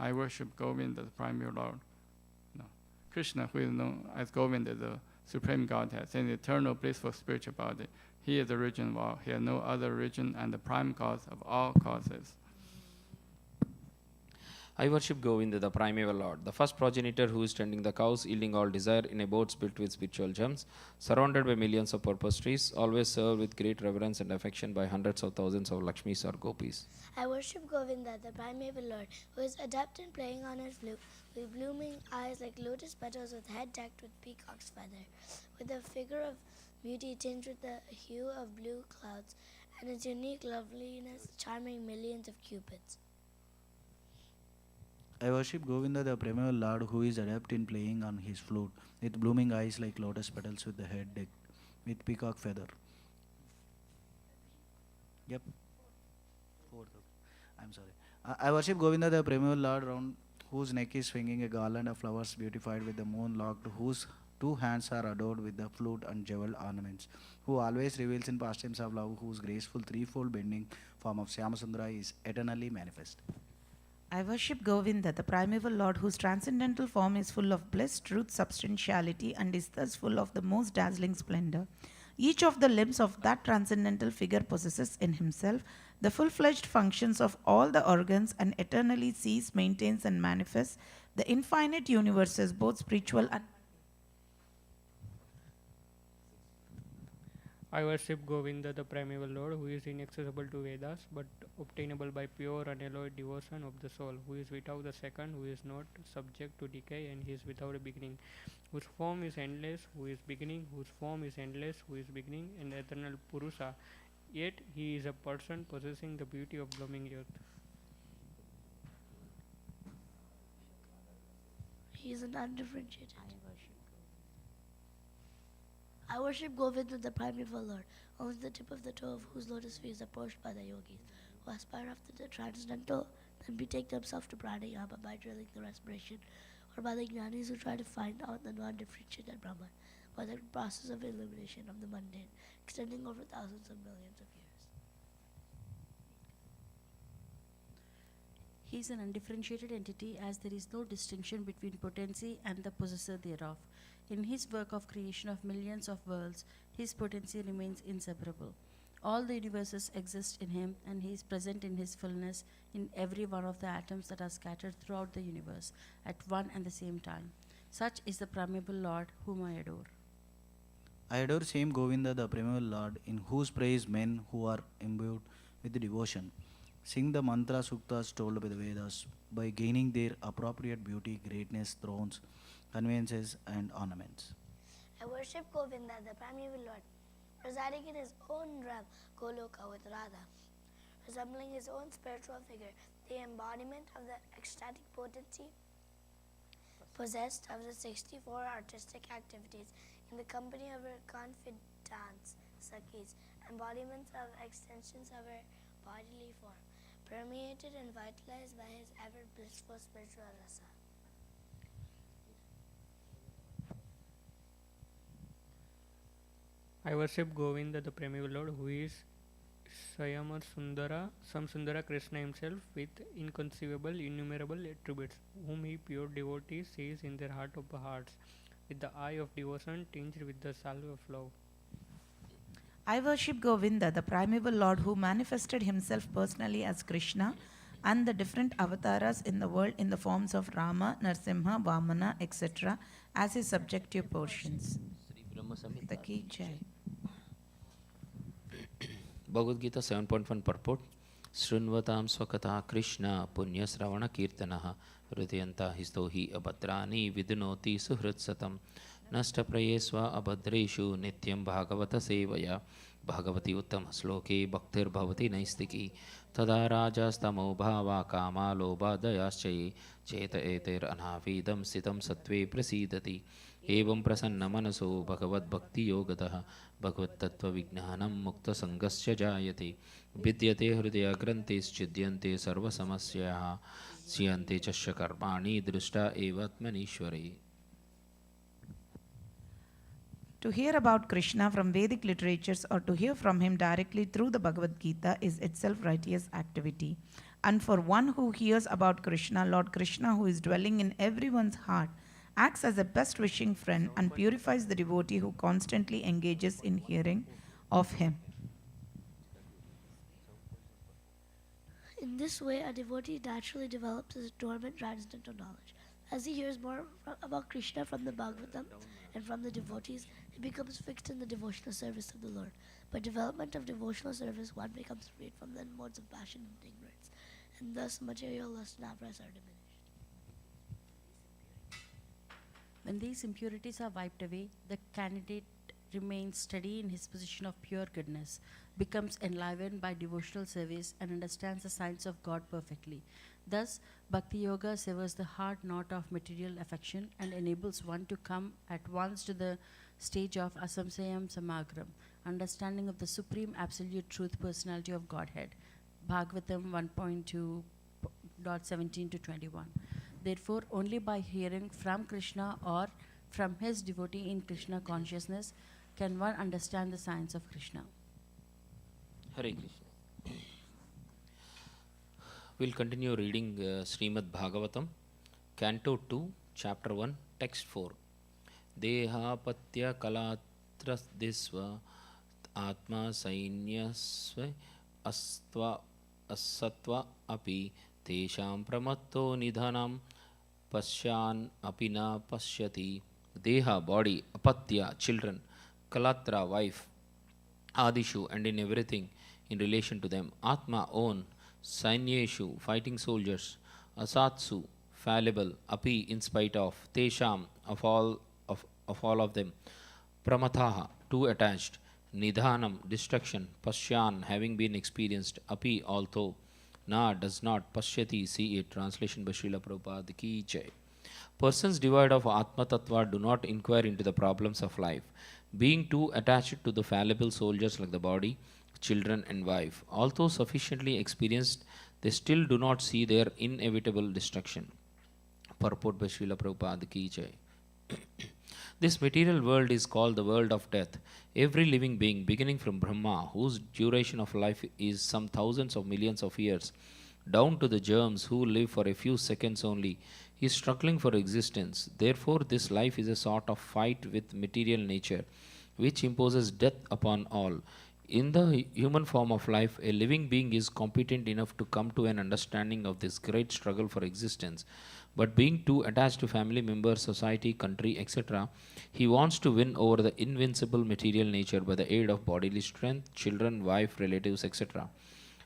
I worship Govinda, the primary Lord. No. Krishna, who is known as Govinda, the Supreme Godhead, is an eternal blissful spiritual body. He is the origin of all. He has no other origin and the prime cause of all causes. I worship Govinda, the primeval Lord, the first progenitor who is tending the cows, yielding all desire in abodes built with spiritual gems, surrounded by millions of purpose trees, always served with great reverence and affection by hundreds of thousands of Lakshmis or Gopis. I worship Govinda, the primeval Lord, who is adept in playing on his flute, with blooming eyes like lotus petals, with head decked with peacock's feather, with a figure of beauty tinged with the hue of blue clouds, and its unique loveliness charming millions of cupids. I worship Govinda, the primeval Lord, who is adept in playing on his flute, with blooming eyes like lotus petals, with the head decked with peacock feather. Yep. Fourth. I'm sorry. I worship Govinda, the primeval Lord, round whose neck is swinging a garland of flowers beautified with the moon locked, whose two hands are adorned with the flute and jeweled ornaments, who always reveals in pastimes of love, whose graceful threefold bending form of Syamasundara is eternally manifest. I worship Govinda, the primeval Lord, whose transcendental form is full of bliss, truth, substantiality, and is thus full of the most dazzling splendor. Each of the limbs of that transcendental figure possesses in himself the full-fledged functions of all the organs and eternally sees, maintains, and manifests the infinite universes, both spiritual and I worship Govinda, the primeval Lord, who is inaccessible to Vedas, but obtainable by pure unalloyed devotion of the soul, who is without the second, who is not subject to decay, and he is without a beginning, whose form is endless, who is beginning, whose form is endless, who is beginning, and eternal Purusha. Yet he is a person possessing the beauty of blooming youth. He is an undifferentiated. I worship Govinda, the primeval Lord, on the tip of the toe of whose lotus feet is approached by the yogis, who aspire after the transcendental, then betake themselves to pranayama by drilling the respiration, or by the jnanis who try to find out the non-differentiated Brahman, by the process of illumination of the mundane, extending over thousands of millions of years. He is an undifferentiated entity, as there is no distinction between potency and the possessor thereof. In his work of creation of millions of worlds, his potency remains inseparable. All the universes exist in him, and he is present in his fullness in every one of the atoms that are scattered throughout the universe at one and the same time. Such is the primeval Lord whom I adore. I adore same Govinda, the primeval Lord, in whose praise men who are imbued with devotion sing the mantra suktas told by the Vedas, by gaining their appropriate beauty, greatness, thrones, conveyances, and ornaments. I worship Govinda, the primeval Lord, residing in his own realm, Goloka, with Radha, resembling his own spiritual figure, the embodiment of the ecstatic potency possessed of the 64 artistic activities in the company of her confidants, Sakhis, embodiments of extensions of her bodily form, permeated and vitalized by his ever blissful spiritual rasa. I worship Govinda, the primeval Lord, who is Sayama Sundara, Samsundara Krishna himself, with inconceivable, innumerable attributes, whom he pure devotee sees in their heart of hearts, with the eye of devotion tinged with the salve of love. I worship Govinda, the primeval Lord, who manifested himself personally as Krishna and the different avatars in the world in the forms of Rama, Narsimha, Vamana, etc. as his subjective portions. The key Jai. Bhagavad Gita 7.1 purport. Shrunvatam swakata Krishna punya sravana kirtanaha hridayanta histohi abhadrani vidunoti suhritsatam nasta prayesva abhadreshu nityam bhagavata sevaya bhagavati uttam sloke bhaktir bhavati naistiki tada rajastamo bhava kama lobha dayaschaye cheta eter anhavidam sitam satve prasidati एवं प्रसन्न मनसो भगवद भक्ति योगतः भगवत तत्व विज्ञानम मुक्त संगस्य जायते विद्यते हृदय ग्रंथिश्चिद्यन्ते सर्व समस्याः स्यन्ते च कर्माणि दृष्टा एव आत्मनीश्वरे. To hear about Krishna from Vedic literatures or to hear from him directly through the Bhagavad Gita is itself righteous activity. And for one who hears about Krishna, Lord Krishna, who is dwelling in everyone's heart, acts as a best wishing friend, and purifies the devotee who constantly engages in hearing of him. In this way, a devotee naturally develops his dormant transcendental knowledge. As he hears more about Krishna from the Bhagavatam and from the devotees, he becomes fixed in the devotional service of the Lord. By development of devotional service, one becomes freed from the modes of passion and ignorance, and thus material lust and avarice are diminished. When these impurities are wiped away, the candidate remains steady in his position of pure goodness, becomes enlivened by devotional service, and understands the science of God perfectly. Thus, Bhakti Yoga severs the hard knot of material affection and enables one to come at once to the stage of Asamsayam Samagram, understanding of the supreme absolute truth personality of Godhead. Bhagavatam 1.2.17 to 21. Therefore, only by hearing from Krishna or from his devotee in Krishna consciousness can one understand the science of Krishna. Hare Krishna. We'll continue reading Srimad Bhagavatam, Canto 2, Chapter 1, Text 4. Dehapatya kalatrasdisva atma sainyasva asatva api tesham pramatto nidhanam pasyan apina pasyati. Deha, body, apatya, children, kalatra, wife, adishu, and in everything in relation to them, atma, own, sainyeshu, fighting soldiers, asatsu, fallible, api, in spite of, tesham, of all of them, pramathaha, too attached, nidhanam, destruction, pashyan, having been experienced, api, although, na, does not, pashyati, see it. Translation by Srila Prabhupada ki jai. Persons devoid of Atma Tattva do not inquire into the problems of life, being too attached to the fallible soldiers like the body, children, and wife. Although sufficiently experienced, they still do not see their inevitable destruction. Purport by Srila Prabhupada ki jai. This material world is called the world of death. Every living being, beginning from Brahma, whose duration of life is some thousands of millions of years, down to the germs who live for a few seconds only, is struggling for existence. Therefore, this life is a sort of fight with material nature, which imposes death upon all. In the human form of life, a living being is competent enough to come to an understanding of this great struggle for existence. But being too attached to family members, society, country, etc., he wants to win over the invincible material nature by the aid of bodily strength, children, wife, relatives, etc.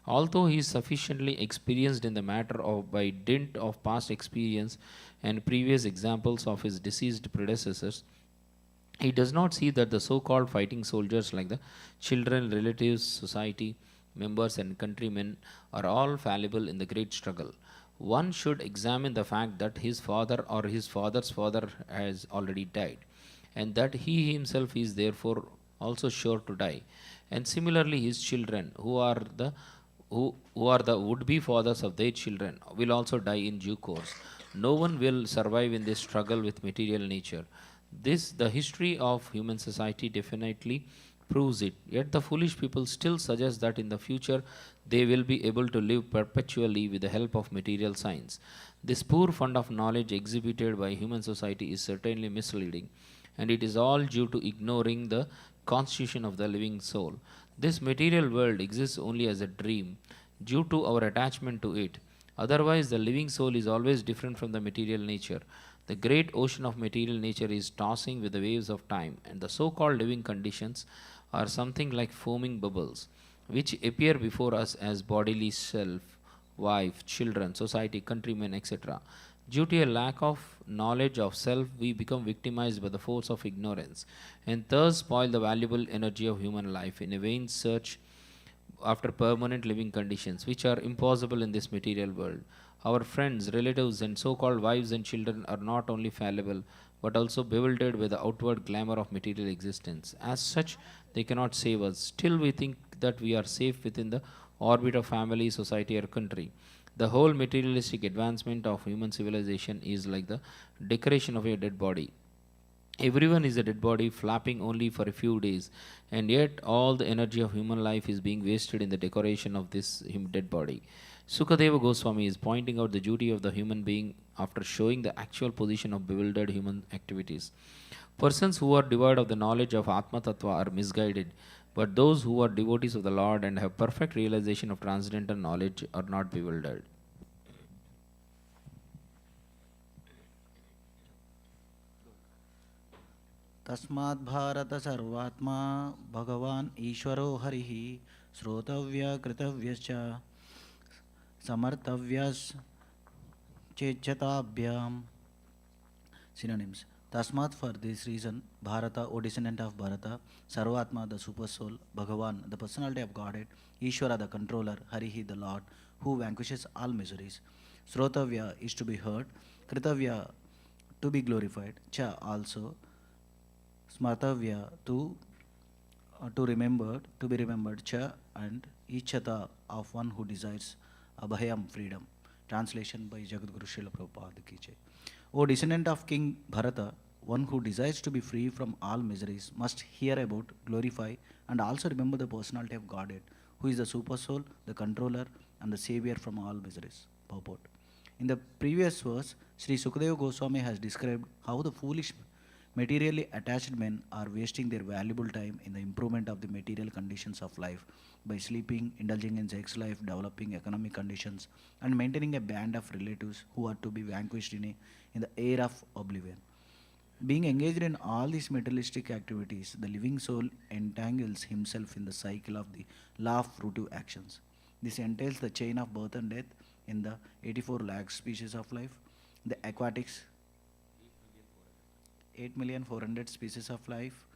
Although he is sufficiently experienced in the matter of by dint of past experience and previous examples of his deceased predecessors, he does not see that the so-called fighting soldiers like the children, relatives, society, members, and countrymen are all fallible in the great struggle. One should examine the fact that his father or his father's father has already died, and that he himself is therefore also sure to die. And similarly, his children, who are the would-be fathers of their children, will also die in due course. No one will survive in this struggle with material nature. The history of human society definitely proves it. Yet the foolish people still suggest that in the future they will be able to live perpetually with the help of material science. This poor fund of knowledge exhibited by human society is certainly misleading, and it is all due to ignoring the constitution of the living soul. This material world exists only as a dream due to our attachment to it. Otherwise, the living soul is always different from the material nature. The great ocean of material nature is tossing with the waves of time, and the so-called living conditions are something like foaming bubbles, which appear before us as bodily self, wife, children, society, countrymen, etc. Due to a lack of knowledge of self, we become victimized by the force of ignorance, and thus spoil the valuable energy of human life in a vain search after permanent living conditions, which are impossible in this material world. Our friends, relatives, and so-called wives and children are not only fallible, but also bewildered by the outward glamour of material existence. As such, they cannot save us. Still, we think that we are safe within the orbit of family, society, or country. The whole materialistic advancement of human civilization is like the decoration of a dead body. Everyone is a dead body flapping only for a few days, and yet all the energy of human life is being wasted in the decoration of this dead body. Sukadeva Goswami is pointing out the duty of the human being after showing the actual position of bewildered human activities. Persons who are devoid of the knowledge of Atma Tattva are misguided, but those who are devotees of the Lord and have perfect realization of transcendental knowledge are not bewildered. तस्माद् भारत सर्वात्मा भगवान् ईश्वरो हरिः श्रोतव्य कृतव्यश्च समर्तव्यश्चेच्छताभ्याम्. Synonyms. Tasmat, for this reason, Bharata, O descendant of Bharata, Sarvatma, the super soul, Bhagavan, the personality of Godhead, Ishvara, the controller, Harihi, the Lord, who vanquishes all miseries. Srotavya is to be heard, Kritavya, to be glorified, Cha, also, Smartavya, to be remembered, Cha, and Ichata, of one who desires Abhayam, freedom. Translation by Jagadguru Srila Prabhupada Ki Jai. O descendant of King Bharata, one who desires to be free from all miseries must hear about, glorify, and also remember the personality of Godhead, who is the super soul, the controller, and the savior from all miseries. Purport. In the previous verse, Sri Sukadeva Goswami has described how the foolish materially attached men are wasting their valuable time in the improvement of the material conditions of life by sleeping, indulging in sex life, developing economic conditions, and maintaining a band of relatives who are to be vanquished in the air of oblivion. Being engaged in all these materialistic activities, the living soul entangles himself in the cycle of the law of fruitive actions. This entails the chain of birth and death in the 84 lakh species of life, the aquatics, 8,400,000 species of life,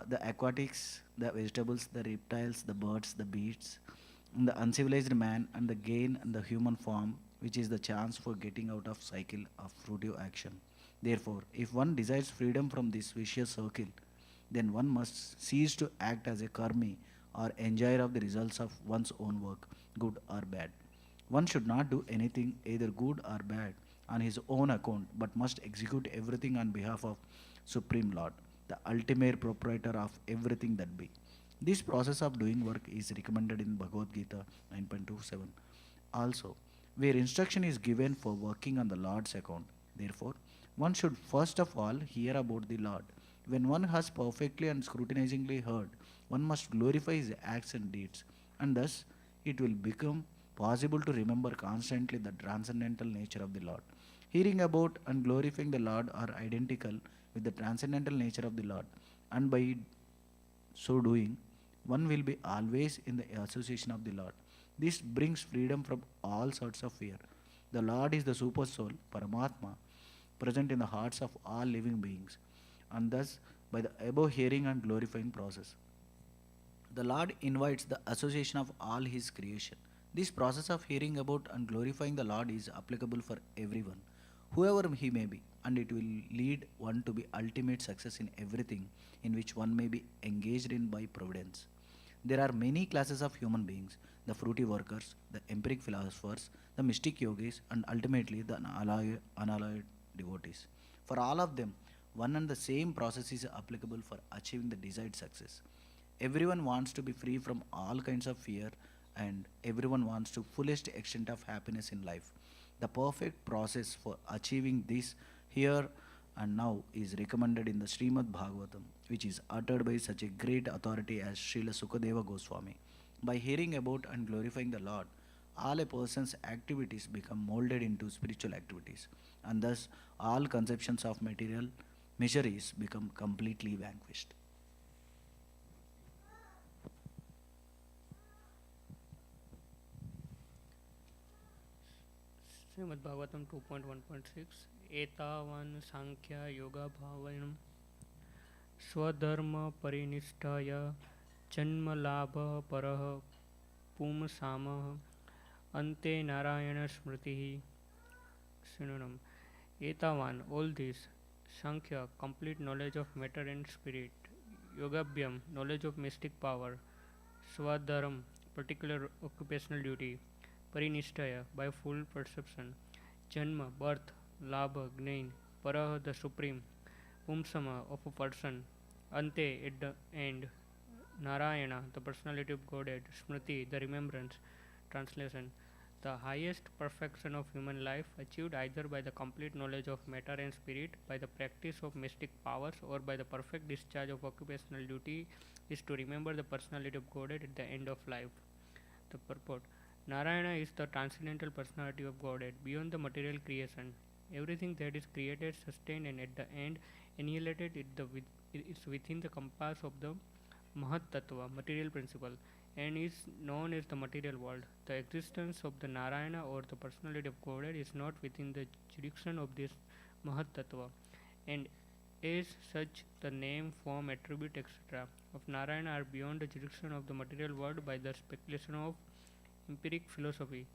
the aquatics, the vegetables, the reptiles, the birds, the beasts, and the uncivilized man, and the gain and the human form, which is the chance for getting out of cycle of fruitive action. Therefore, if one desires freedom from this vicious circle, then one must cease to act as a karmi or enjoyer of the results of one's own work, good or bad. One should not do anything, either good or bad, on his own account, but must execute everything on behalf of Supreme Lord, the ultimate proprietor of everything that be. This process of doing work is recommended in Bhagavad Gita 9.27. Also, where instruction is given for working on the Lord's account. Therefore, one should first of all hear about the Lord. When one has perfectly and scrutinizingly heard, one must glorify his acts and deeds, and thus it will become possible to remember constantly the transcendental nature of the Lord. Hearing about and glorifying the Lord are identical with the transcendental nature of the Lord, and by so doing, one will be always in the association of the Lord. This brings freedom from all sorts of fear. The Lord is the super soul, Paramatma, present in the hearts of all living beings, and thus by the above hearing and glorifying process, the Lord invites the association of all His creation. This process of hearing about and glorifying the Lord is applicable for everyone, whoever he may be, and it will lead one to be ultimate success in everything in which one may be engaged in by providence. There are many classes of human beings: the fruity workers, the empiric philosophers, the mystic yogis, and ultimately the unalloyed devotees. For all of them, one and the same process is applicable for achieving the desired success. Everyone wants to be free from all kinds of fear, and everyone wants to fullest extent of happiness in life. The perfect process for achieving this here and now is recommended in the Srimad Bhagavatam, which is uttered by such a great authority as Srila Sukadeva Goswami. By hearing about and glorifying the Lord, all a person's activities become molded into spiritual activities, and thus all conceptions of material miseries become completely vanquished. Srimad Bhagavatam 2.1.6 Etavan Sankhya Yoga Bhavanam Swadharma Parinishthaya Janma Labha Parah Pum Samah Ante Narayana Smritihi. Synonym Etavan, all this. Sankhya, complete knowledge of matter and spirit. Yogabhyam, knowledge of mystic power. Swadharam, particular occupational duty. Parinishthaya, by full perception. Janma, birth. Labha, gain. Parah, the supreme. Pumsama, of a person. Ante, at the end. Narayana, the personality of Godhead. Smriti, the remembrance. Translation. The highest perfection of human life, achieved either by the complete knowledge of matter and spirit, by the practice of mystic powers, or by the perfect discharge of occupational duty, is to remember the personality of Godhead at the end of life. The purport: Narayana is the transcendental personality of Godhead, beyond the material creation. Everything that is created, sustained, and at the end annihilated is within the compass of the Mahat Tattva, material principle, and is known as the material world. The existence of the Narayana or the personality of Godhead is not within the jurisdiction of this Mahat Tattva, and as such, the name, form, attribute, etc. of Narayana are beyond the jurisdiction of the material world by the speculation of empiric philosophy,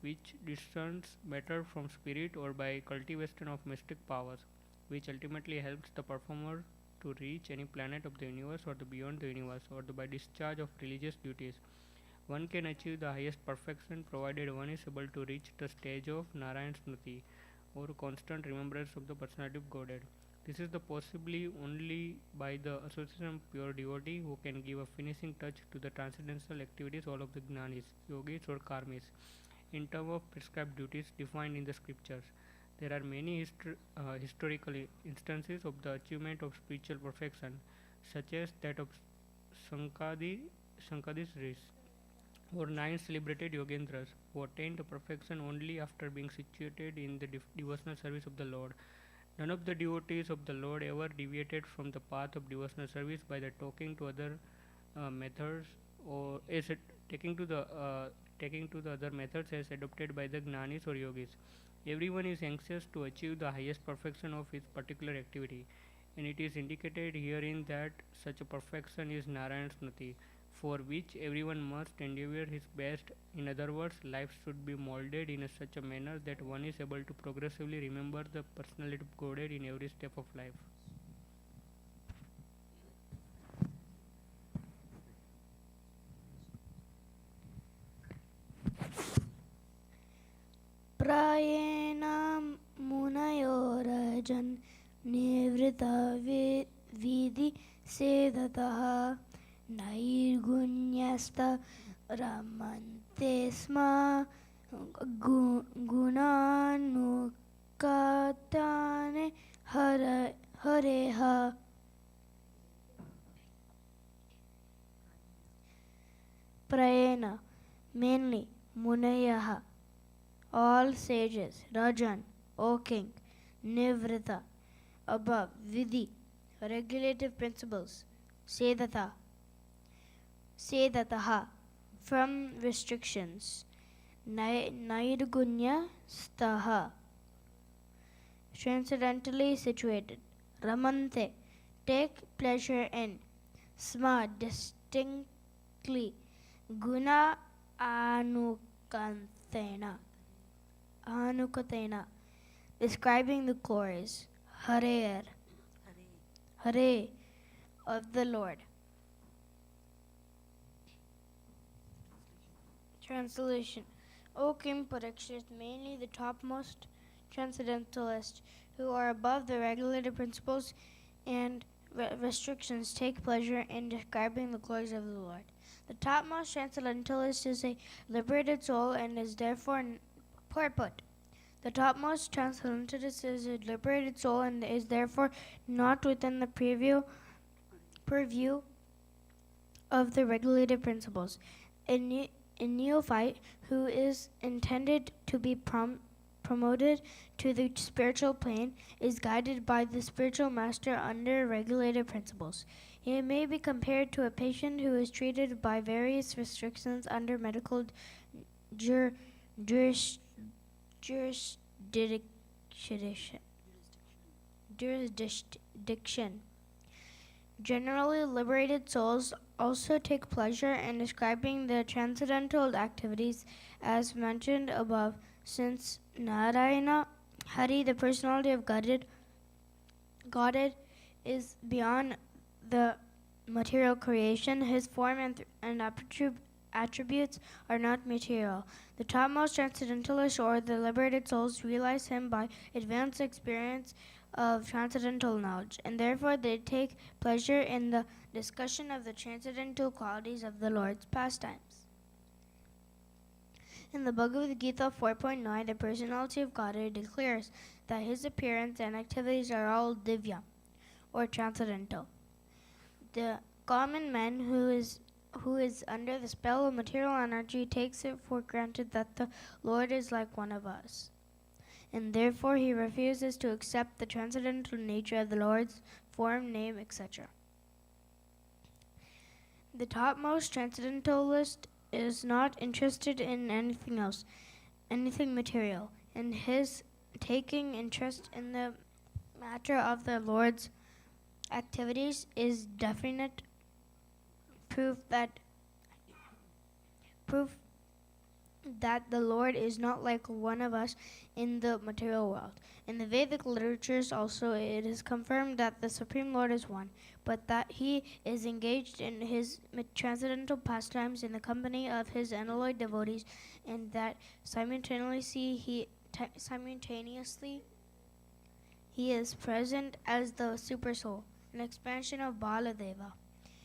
which discerns matter from spirit, or by cultivation of mystic powers, which ultimately helps the performer to reach any planet of the universe or the beyond the universe, or by discharge of religious duties. One can achieve the highest perfection provided one is able to reach the stage of Narayan Smriti, or constant remembrance of the personality of Godhead. This is the possibly only by the association of pure devotee who can give a finishing touch to the transcendental activities all of the Gnanis, Yogis or Karmis in terms of prescribed duties defined in the scriptures. There are many historical instances of the achievement of spiritual perfection, such as that of Sankadis Rishi, or 9 celebrated Yogendras, who attained the perfection only after being situated in the devotional service of the Lord. None of the devotees of the Lord ever deviated from the path of devotional service by the talking to other methods, or as taking to the other methods as adopted by the Gnanis or Yogis. Everyone is anxious to achieve the highest perfection of his particular activity, and it is indicated herein that such a perfection is Narayan Smriti, for which everyone must endeavor his best. In other words, life should be molded in such a manner that one is able to progressively remember the personality of Godhead in every step of life. प्रायेण मुनयोरजन् निवृत्तविधि सेदतः नैर्गुण्यस्त रमन्ते स्म गुणानुकाताने हरेः. Prayena, mainly Munayaha, all sages, Rajan, O king, Nivrita, above, Vidhi, regulative principles, Sedataha, from restrictions, Nairgunya Staha, transcendentally situated, Ramante, take pleasure in, Sma, distinctly, Guna Anukantena, describing the glories, Hare of the Lord. Translation: O King Parikshit, mainly the topmost transcendentalists who are above the regulated principles and restrictions take pleasure in describing the glories of the Lord. The topmost transcendentalist is a liberated soul and is therefore purport. The topmost transcendentalist is a liberated soul and is therefore not within the purview of the regulated principles. A neophyte who is intended to be promoted to the spiritual plane is guided by the spiritual master under regulated principles. He may be compared to a patient who is treated by various restrictions under medical jurisdiction. Generally, liberated souls also take pleasure in describing the transcendental activities as mentioned above, since Narayana, Hari, the personality of Godhead, is beyond the material creation. His form and attributes are not material. The topmost transcendentalists or the liberated souls realize him by advanced experience of transcendental knowledge, and therefore they take pleasure in the discussion of the transcendental qualities of the Lord's pastimes. In the Bhagavad Gita 4.9, the personality of Godhead declares that his appearance and activities are all divya, or transcendental. The common man who is under the spell of material energy takes it for granted that the Lord is like one of us, and therefore he refuses to accept the transcendental nature of the Lord's form, name, etc. The topmost transcendentalist is not interested in anything else, anything material, and his taking interest in the matter of the Lord's activities is definite proof that the Lord is not like one of us in the material world. In the Vedic literatures also it is confirmed that the Supreme Lord is one, but that he is engaged in his transcendental pastimes in the company of his unalloyed devotees, and that simultaneously he is present as the super soul, an expansion of Baladeva.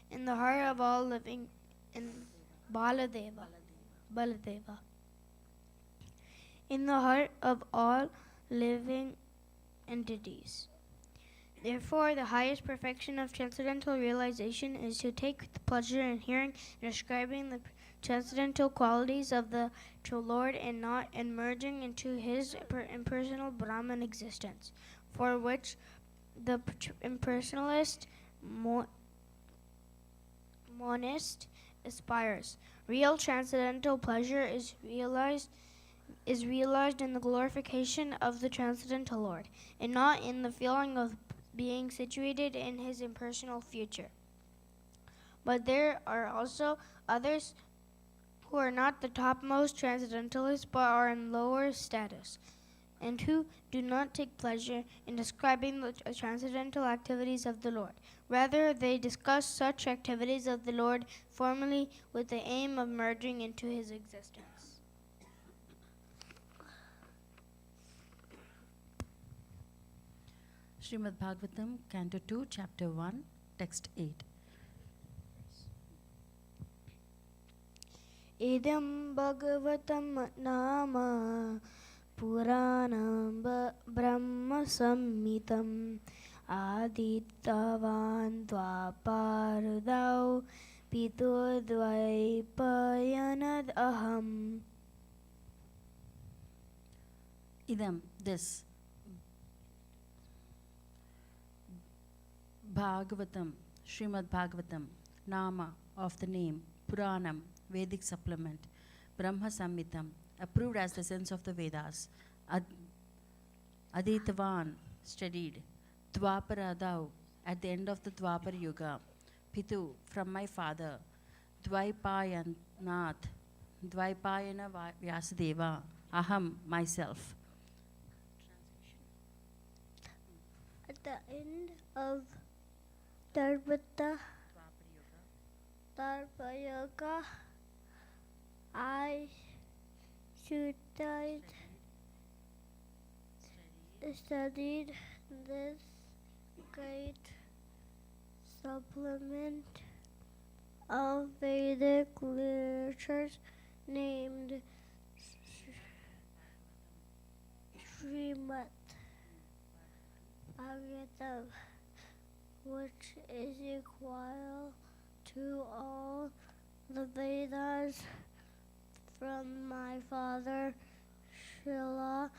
In the heart of all living in Baladeva. In the heart of all living entities. Therefore, the highest perfection of transcendental realization is to take pleasure in hearing and describing the transcendental qualities of the true Lord and not in merging into his impersonal Brahman existence, for which the impersonalist monist aspires. Real transcendental pleasure is realized in the glorification of the transcendental Lord, and not in the feeling of being situated in his impersonal future. But there are also others who are not the topmost transcendentalists but are in lower status, and who do not take pleasure in describing the transcendental activities of the Lord. Rather, they discuss such activities of the Lord formally with the aim of merging into his existence. Srimad Bhagavatam, Canto 2, Chapter 1, Text 8. Idam Bhagavatam Nama Puranam Brahma Samhitam Aditavan Dvaparadau Pitudvaipayanad Aham. Idam, this. Bhagavatam, Srimad Bhagavatam, Nama, of the name, Puranam, Vedic supplement, Brahma Samhitam, approved as the sense of the Vedas, Aditavan, studied, Dvaparadau, at the end of the Dwapar Yuga, Pitu, from my father, Dvaipayana Vyasadeva, Aham, myself. At the end of Dharmata Yoga, I studied this great supplement of Vedic literatures named Srimad Bhagavatam, which is equal to all the Vedas from my father Srila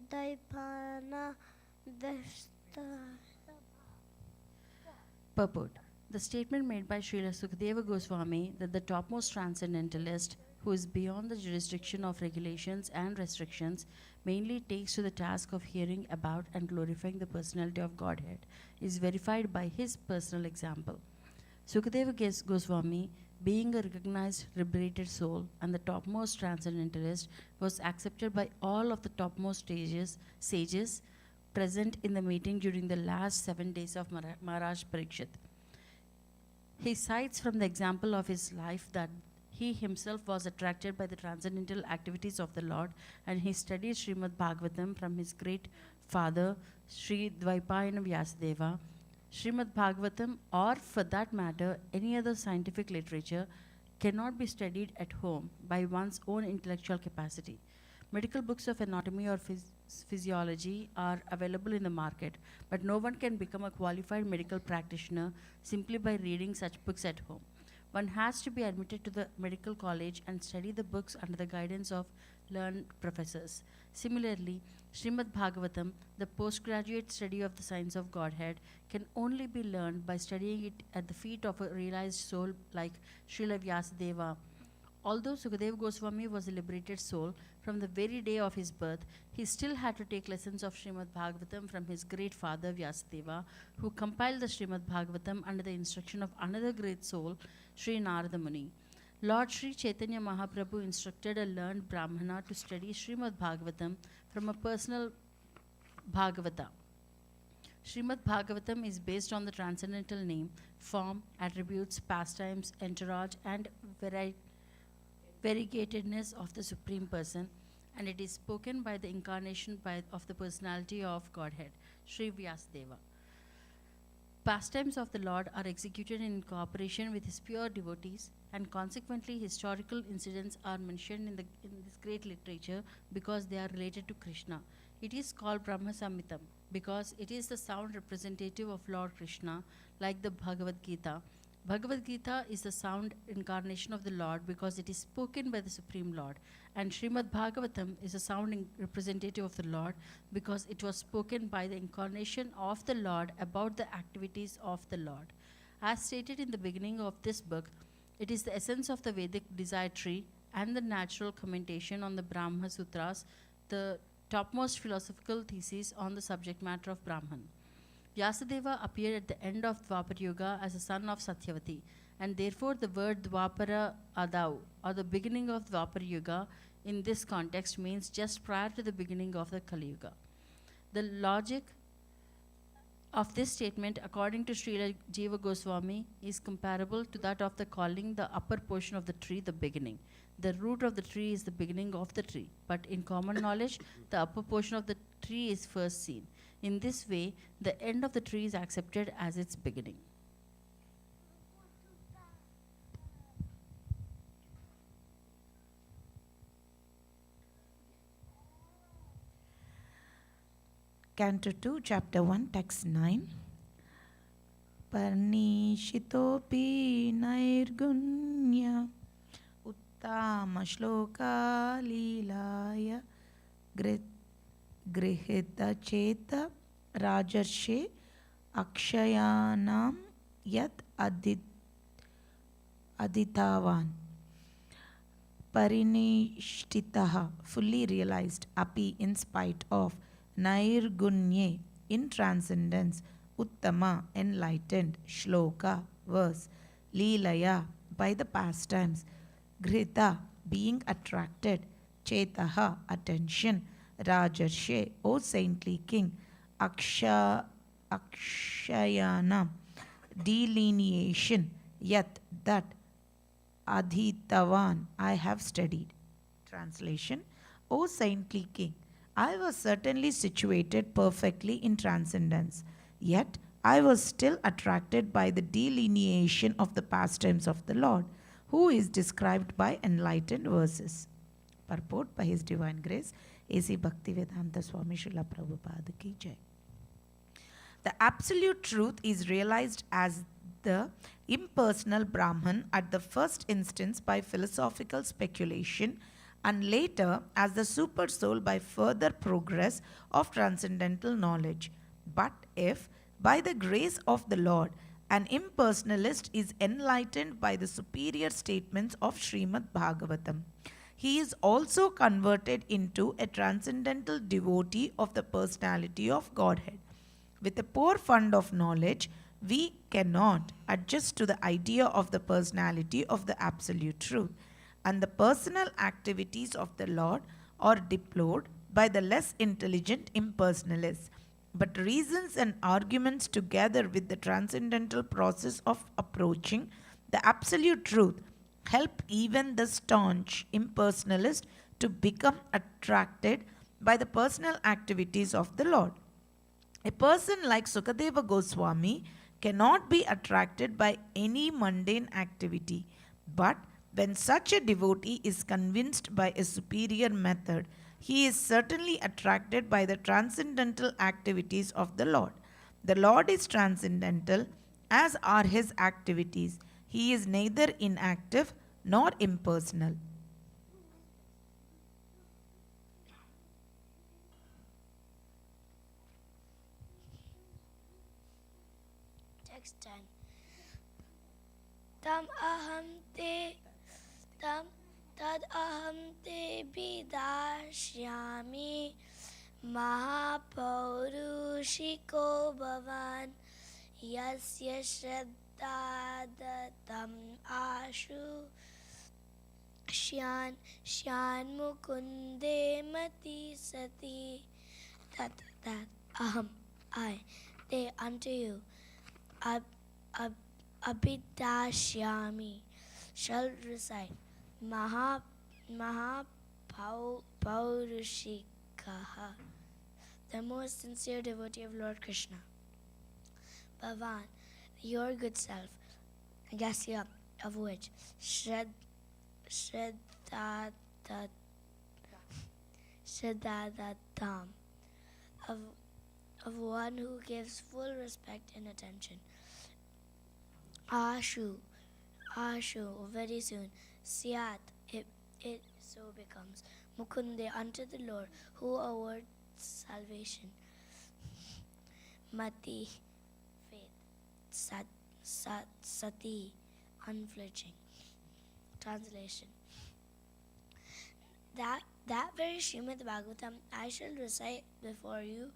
Daipana Vesta. Purport. The statement made by Srila Sukadeva Goswami that the topmost transcendentalist, who is beyond the jurisdiction of regulations and restrictions, mainly takes to the task of hearing about and glorifying the personality of Godhead, is verified by his personal example. Sukadeva Goswami, being a recognized liberated soul and the topmost transcendentalist, was accepted by all of the topmost sages present in the meeting during the last 7 days of Maharaj Parikshit. He cites from the example of his life that he himself was attracted by the transcendental activities of the Lord, and he studied Srimad Bhagavatam from his great father, Sri Dvaipayana Vyasadeva, Srimad Bhagavatam, or for that matter, any other scientific literature, cannot be studied at home by one's own intellectual capacity. Medical books of anatomy or physiology are available in the market, but no one can become a qualified medical practitioner simply by reading such books at home. One has to be admitted to the medical college and study the books under the guidance of learned professors. Similarly, Srimad Bhagavatam, the postgraduate study of the science of Godhead, can only be learned by studying it at the feet of a realized soul like Srila Vyasadeva. Although Sukadeva Goswami was a liberated soul from the very day of his birth, he still had to take lessons of Srimad Bhagavatam from his great father Vyasadeva, who compiled the Srimad Bhagavatam under the instruction of another great soul, Sri Narada Muni. Lord Sri Chaitanya Mahaprabhu instructed a learned Brahmana to study Srimad Bhagavatam from a personal Bhagavata. Srimad Bhagavatam is based on the transcendental name, form, attributes, pastimes, entourage, and variegatedness of the Supreme Person, and it is spoken by the incarnation of the personality of Godhead, Sri Vyasadeva. Pastimes of the Lord are executed in cooperation with his pure devotees, and consequently historical incidents are mentioned in this great literature because they are related to Krishna. It is called Brahma Samhitam because it is the sound representative of Lord Krishna, like the Bhagavad Gita. Bhagavad Gita is the sound incarnation of the Lord because it is spoken by the Supreme Lord, and Srimad Bhagavatam is a sound representative of the Lord because it was spoken by the incarnation of the Lord about the activities of the Lord. As stated in the beginning of this book, it is the essence of the Vedic desire tree and the natural commentation on the Brahma Sutras, the topmost philosophical thesis on the subject matter of Brahman. Vyasadeva appeared at the end of Dwapara Yuga as a son of Satyavati, and therefore the word Dwapara Adau, or the beginning of Dwapara Yuga, in this context means just prior to the beginning of the Kali Yuga. The logic of this statement, according to Srila Jiva Goswami, is comparable to that of the calling the upper portion of the tree the beginning. The root of the tree is the beginning of the tree, but in common knowledge, the upper portion of the tree is first seen. In this way, the end of the tree is accepted as its beginning. Canto 2, Chapter 1, Text 9. Parnishitopi nairgunya uttama shloka lilaya grihita cheta rajarshe akshayanam yat aditavan. Parinishthitaha, fully realized, api, in spite of, nairgunye, in transcendence, uttama, enlightened, shloka, verse, leelaya, by the pastimes, grita, being attracted, chetaha, attention, rajarshe, O saintly king, akshayana, delineation, yat, that, adhitavan, I have studied. Translation: O saintly king, I was certainly situated perfectly in transcendence, yet I was still attracted by the delineation of the pastimes of the Lord, who is described by enlightened verses. Purport by His Divine Grace, A.C. Bhaktivedanta Swami Srila Prabhupada Ki Jai. The absolute truth is realized as the impersonal Brahman at the first instance by philosophical speculation, and later as the super soul by further progress of transcendental knowledge. But if, by the grace of the Lord, an impersonalist is enlightened by the superior statements of Srimad Bhagavatam, he is also converted into a transcendental devotee of the personality of Godhead. With a poor fund of knowledge, we cannot adjust to the idea of the personality of the absolute truth, and the personal activities of the Lord are deplored by the less intelligent impersonalists. But reasons and arguments, together with the transcendental process of approaching the absolute truth, help even the staunch impersonalist to become attracted by the personal activities of the Lord. A person like Sukadeva Goswami cannot be attracted by any mundane activity, but when such a devotee is convinced by a superior method, he is certainly attracted by the transcendental activities of the Lord. The Lord is transcendental, as are his activities. He is neither inactive nor impersonal. Text 10. Tam aham te tam tad aham te bidashyami Mahapurushiko bhavan yasya shraddadatam ashu Shyan mukunde mati sati that aham I they unto you ab, ab, abhidashyami shall recite Mahapurushikaha, the most sincere devotee of Lord Krishna. Bhavan, your good self. Yasya, of which. Shraddadatam, of one who gives full respect and attention. Ashu, very soon. Syat, it so becomes. Mukunde, unto the Lord, who awards salvation. Mati, faith. Sati, unflinching. Translation. That very Srimad Bhagavatam I shall recite before you,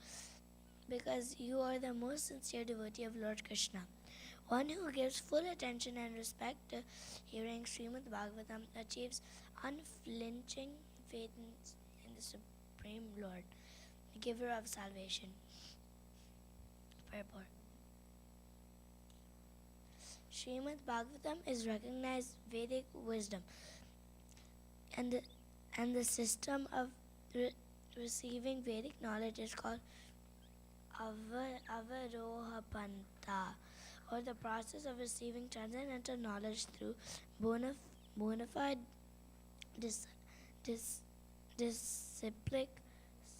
because you are the most sincere devotee of Lord Krishna. One who gives full attention and respect to hearing Srimad Bhagavatam achieves unflinching faith in the Supreme Lord, the giver of salvation. Purport. Srimad Bhagavatam is recognized Vedic wisdom, and the system of receiving Vedic knowledge is called Avarohapanta, or the process of receiving transcendental knowledge through bona fide disciplic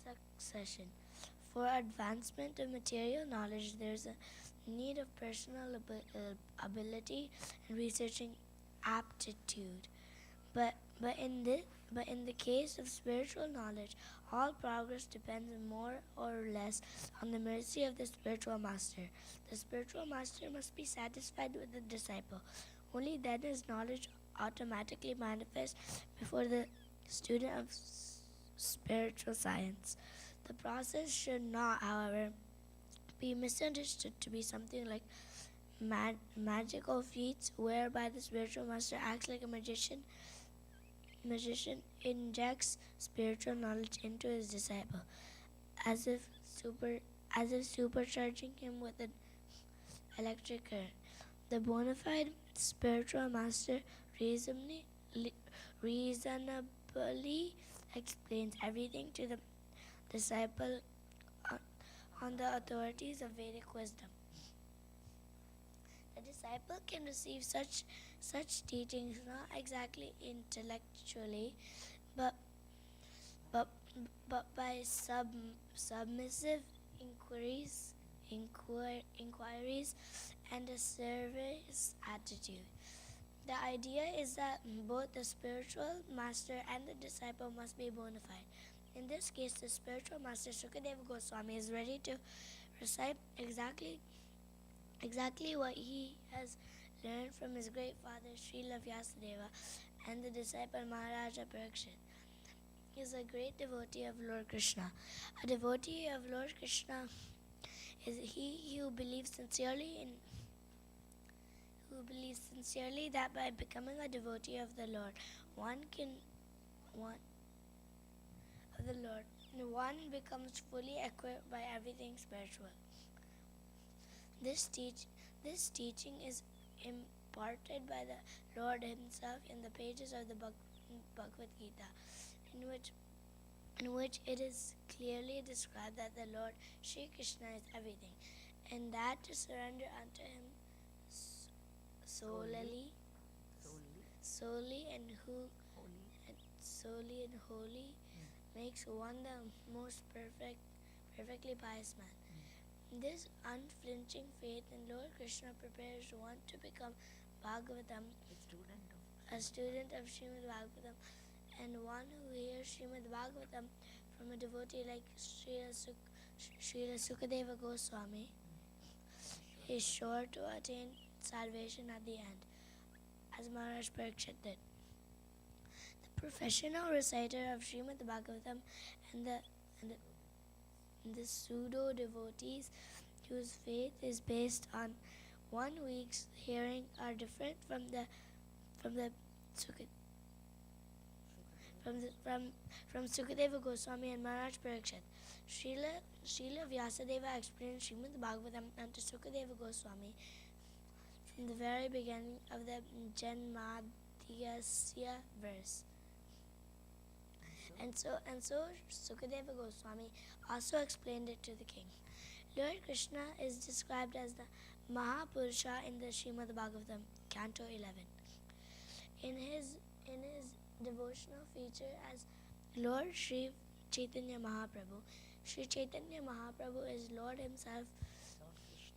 succession. For advancement of material knowledge, there is a need of personal ability and researching aptitude. But in the case of spiritual knowledge, all progress depends more or less on the mercy of the spiritual master. The spiritual master must be satisfied with the disciple. Only then is knowledge automatically manifest before the student of spiritual science. The process should not, however, be misunderstood to be something like magical feats whereby the spiritual master acts like a magician injects spiritual knowledge into his disciple, as if supercharging him with an electric current. The bona fide spiritual master reasonably explains everything to the disciple on the authorities of Vedic wisdom. The disciple can receive such teachings not exactly intellectually, but by submissive inquiries and a service attitude. The idea is that both the spiritual master and the disciple must be bona fide. In this case, the spiritual master Sukadeva Goswami is ready to recite exactly what he has learned from his great father Srila Vyasadeva and the disciple Maharaja Parikshit. He is a great devotee of Lord Krishna. A devotee of Lord Krishna is he who believes sincerely that by becoming a devotee of the Lord, one becomes fully equipped by everything spiritual. This teaching is imparted by the Lord himself in the pages of the Bhagavad Gita, in which in which it is clearly described that the Lord Sri Krishna is everything, and that to surrender unto him solely and wholly makes one the most perfectly pious man. This unflinching faith in Lord Krishna prepares one to become Bhagavatam, a student of Srimad Bhagavatam, and one who hears Srimad Bhagavatam from a devotee like Srila Sukadeva Goswami is sure to attain salvation at the end, as Maharaj Parikshit did. The professional reciter of Srimad Bhagavatam and the pseudo devotees whose faith is based on 1 week's hearing are different from Sukadeva Goswami and Maharaj Parikshit. Srila Vyasadeva explained Srimad Bhagavatam unto Sukadeva Goswami from the very beginning of the Janmadhyasya verse. And so Sukadeva Goswami also explained it to the king. Lord Krishna is described as the Mahapurusha in the Srimad Bhagavatam, Canto 11. In his devotional feature as Lord Sri Chaitanya Mahaprabhu, Sri Chaitanya Mahaprabhu is Lord himself,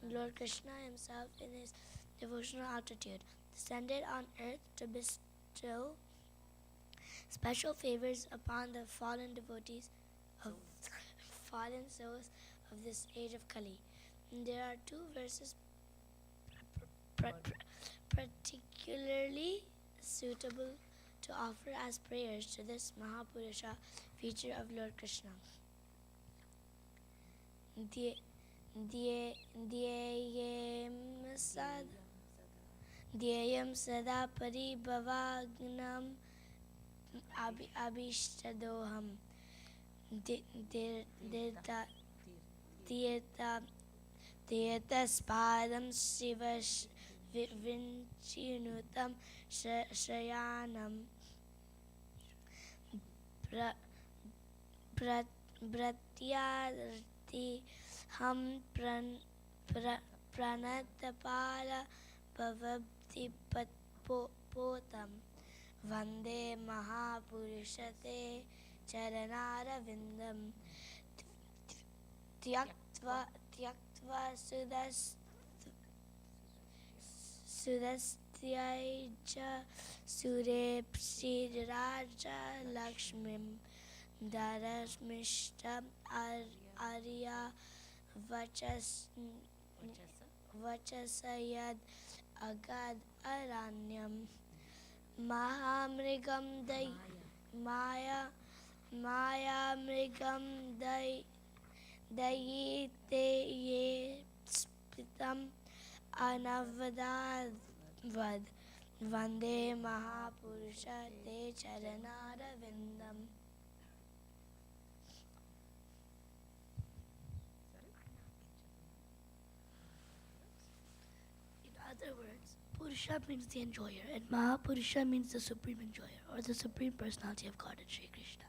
Lord Krishna himself in his devotional altitude, descended on earth to bestow special favors upon the fallen devotees of fallen souls of this age of Kali. There are 2 verses particularly suitable to offer as prayers to this Mahapurusha feature of Lord Krishna. Dhyayam sada paribhavagnam abhishtadoham Tirtaspadam Shivash Vinchinutam Shayanam Pratyarti Ham Pranatapala Bhavabdi Potam Vande Mahapurusate Charanara Vindam Tyaktva Sudastyaja Surepsiraja Lakshmim Darashmishtam Arya Vachasayad Agad Aranyam Mahamrigam Day Maya Mrigam Dayite Ye Spitam Anavadavad Vande Mahapurusha Te Charanara Vindam. In other words, Purusha means the enjoyer, and Mahapurusha means the supreme enjoyer, or the supreme personality of God in Sri Krishna.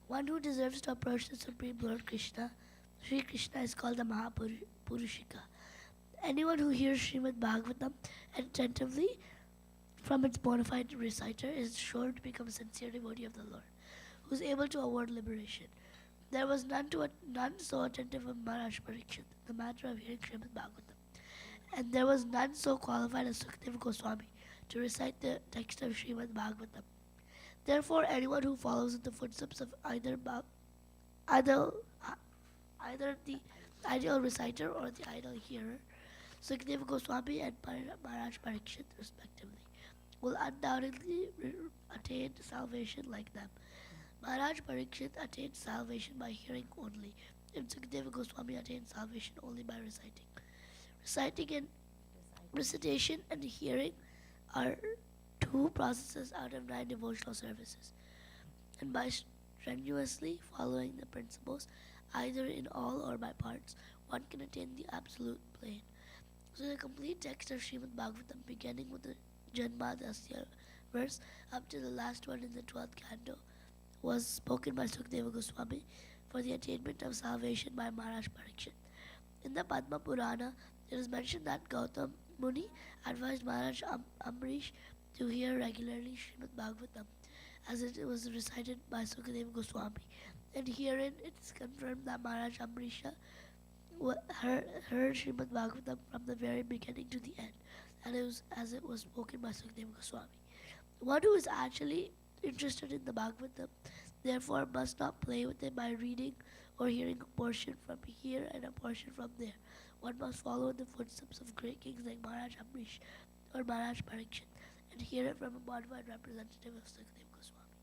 One who deserves to approach the supreme Lord Krishna, Sri Krishna, is called the Mahapurushika. Anyone who hears Srimad Bhagavatam attentively from its bona fide reciter is sure to become a sincere devotee of the Lord, who is able to award liberation. There was none so attentive of Maharaj Parikshit in the matter of hearing Srimad Bhagavatam, and there was none so qualified as Sukadeva Goswami to recite the text of Srimad Bhagavatam. Therefore, anyone who follows in the footsteps of either the ideal reciter or the ideal hearer, Sukadeva Goswami and Maharaj Parikshit respectively, will undoubtedly attain salvation like them. Maharaj Parikshit attained salvation by hearing only, and Sukadeva Goswami attained salvation only by reciting. Recitation and hearing are 2 processes out of 9 devotional services, and by strenuously following the principles, either in all or by parts, one can attain the absolute plane. So the complete text of Srimad Bhagavatam, beginning with the Janmadhyasya verse up to the last one in the 12th canto, was spoken by Sukadeva Goswami for the attainment of salvation by Maharaj Parikshit. In the Padma Purana, it is mentioned that Gautam Muni advised Maharaj Amrish to hear regularly Srimad Bhagavatam, as it was recited by Sukadeva Goswami. And herein it is confirmed that Maharaj Amrisha heard Srimad Bhagavatam from the very beginning to the end, and it was as it was spoken by Sukadeva Goswami. One who is actually interested in the Bhagavatam therefore must not play with it by reading or hearing a portion from here and a portion from there. One must follow in the footsteps of great kings like Maharaj Amrish or Maharaj Parikshit and hear it from a modified representative of Sukadeva Goswami.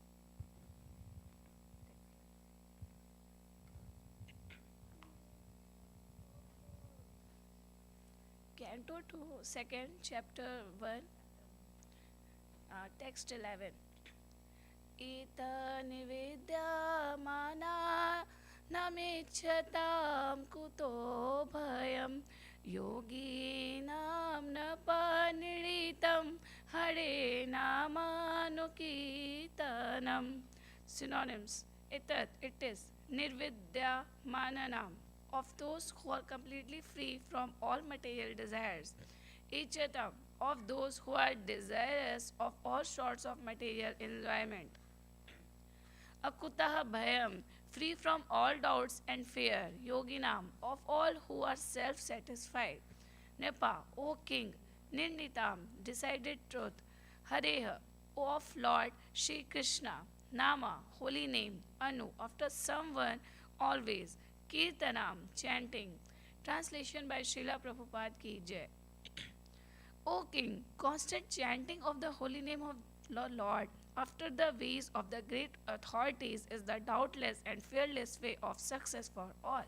Canto 2, second, chapter 1, text 11. Ita nividyamana namichyatam kuto bhayam yoginam napaniritam hare namanukitanam. Synonyms. It is nirvidya mananam, of those who are completely free from all material desires. Ichatam, of those who are desirous of all sorts of material enjoyment. Akutaha bhayam, free from all doubts and fear. Yoginam, of all who are self-satisfied. Nepa, O king. Nirnitam, decided truth. Hareha, O of Lord Shri Krishna. Nama, holy name. Anu, after someone, always. Kirtanam, chanting. Translation by Srila Prabhupada ki jai. O king, constant chanting of the holy name of the Lord after the ways of the great authorities is the doubtless and fearless way of success for all,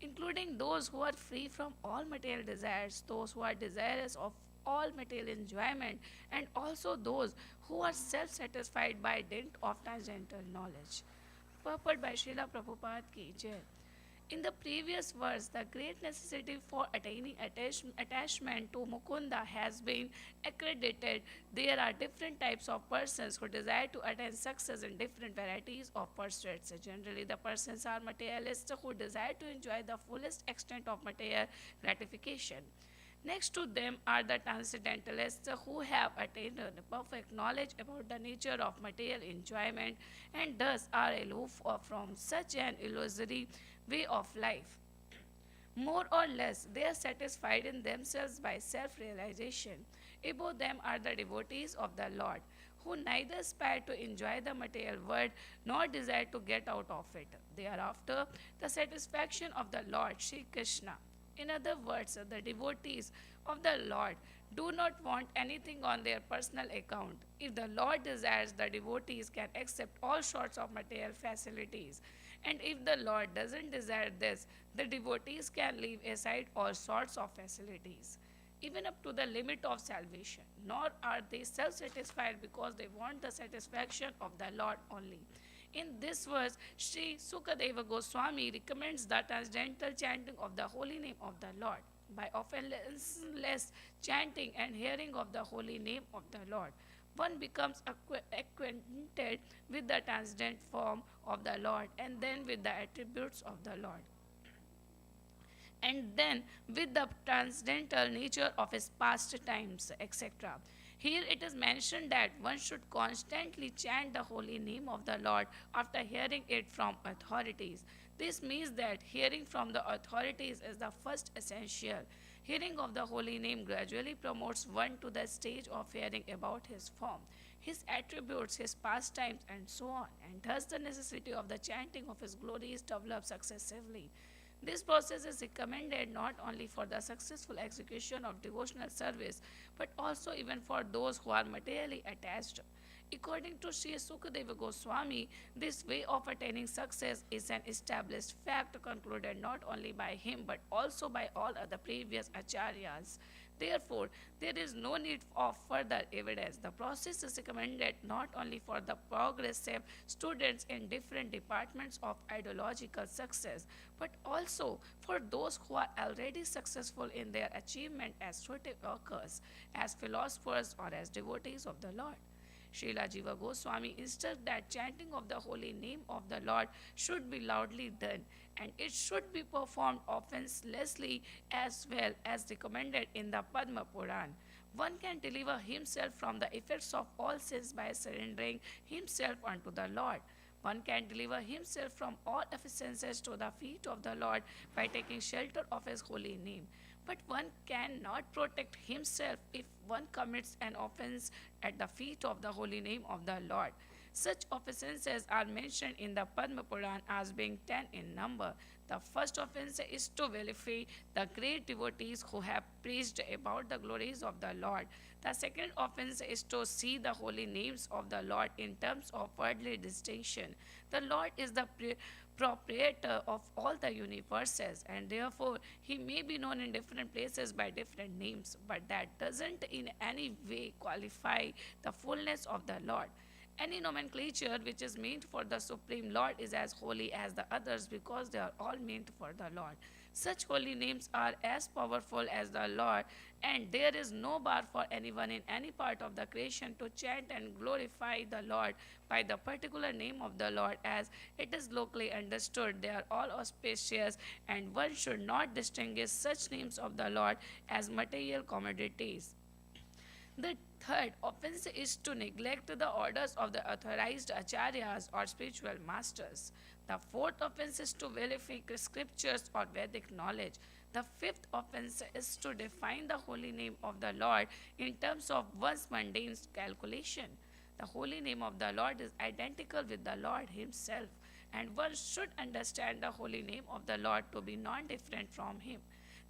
including those who are free from all material desires, those who are desirous of all material enjoyment, and also those who are self-satisfied by dint of transcendental knowledge. Purport by Srila Prabhupada ki jai. In the previous verse, the great necessity for attaining attachment to Mukunda has been accredited. There are different types of persons who desire to attain success in different varieties of pursuits. Generally, the persons are materialists who desire to enjoy the fullest extent of material gratification. Next to them are the transcendentalists who have attained a perfect knowledge about the nature of material enjoyment and thus are aloof from such an illusory way of life. More or less, they are satisfied in themselves by self-realization. Above them are the devotees of the Lord, who neither aspire to enjoy the material world nor desire to get out of it. They are after the satisfaction of the Lord, Sri Krishna. In other words, the devotees of the Lord do not want anything on their personal account. If the Lord desires, the devotees can accept all sorts of material facilities. And if the Lord doesn't desire this, the devotees can leave aside all sorts of facilities, even up to the limit of salvation. Nor are they self-satisfied because they want the satisfaction of the Lord only. In this verse, Sri Sukadeva Goswami recommends the transcendental chanting of the holy name of the Lord. By offenseless chanting and hearing of the holy name of the Lord, one becomes acquainted with the transcendent form of the Lord and then with the attributes of the Lord, and then with the transcendental nature of his pastimes, etc. Here it is mentioned that one should constantly chant the holy name of the Lord after hearing it from authorities. This means that hearing from the authorities is the first essential. Hearing of the holy name gradually promotes one to the stage of hearing about his form, his attributes, his pastimes, and so on, and thus the necessity of the chanting of his glory is developed successively. This process is recommended not only for the successful execution of devotional service, but also even for those who are materially attached. According to Sri Sukadeva Goswami, this way of attaining success is an established fact concluded not only by him but also by all other previous acharyas. Therefore, there is no need of further evidence. The process is recommended not only for the progressive students in different departments of ideological success, but also for those who are already successful in their achievement as truth workers, as philosophers, or as devotees of the Lord. Srila Jiva Goswami instructs that chanting of the holy name of the Lord should be loudly done, and it should be performed offenselessly as well as recommended in the Padma Puran. One can deliver himself from the effects of all sins by surrendering himself unto the Lord. One can deliver himself from all offenses to the feet of the Lord by taking shelter of his holy name. But one cannot protect himself if one commits an offense at the feet of the holy name of the Lord. Such offenses are mentioned in the Padma Puran as being 10 in number. The first offense is to vilify the great devotees who have preached about the glories of the Lord. The second offense is to see the holy names of the Lord in terms of worldly distinction. The Lord is the proprietor of all the universes, and therefore he may be known in different places by different names, but that doesn't in any way qualify the fullness of the Lord. Any nomenclature which is meant for the Supreme Lord is as holy as the others because they are all meant for the Lord. Such holy names are as powerful as the Lord, and there is no bar for anyone in any part of the creation to chant and glorify the Lord by the particular name of the Lord as it is locally understood. They are all auspicious, and one should not distinguish such names of the Lord as material commodities. The third offense is to neglect the orders of the authorized acharyas or spiritual masters. The fourth offense is to vilify scriptures or Vedic knowledge. The fifth offense is to define the holy name of the Lord in terms of one's mundane calculation. The holy name of the Lord is identical with the Lord himself, and one should understand the holy name of the Lord to be non-different from him.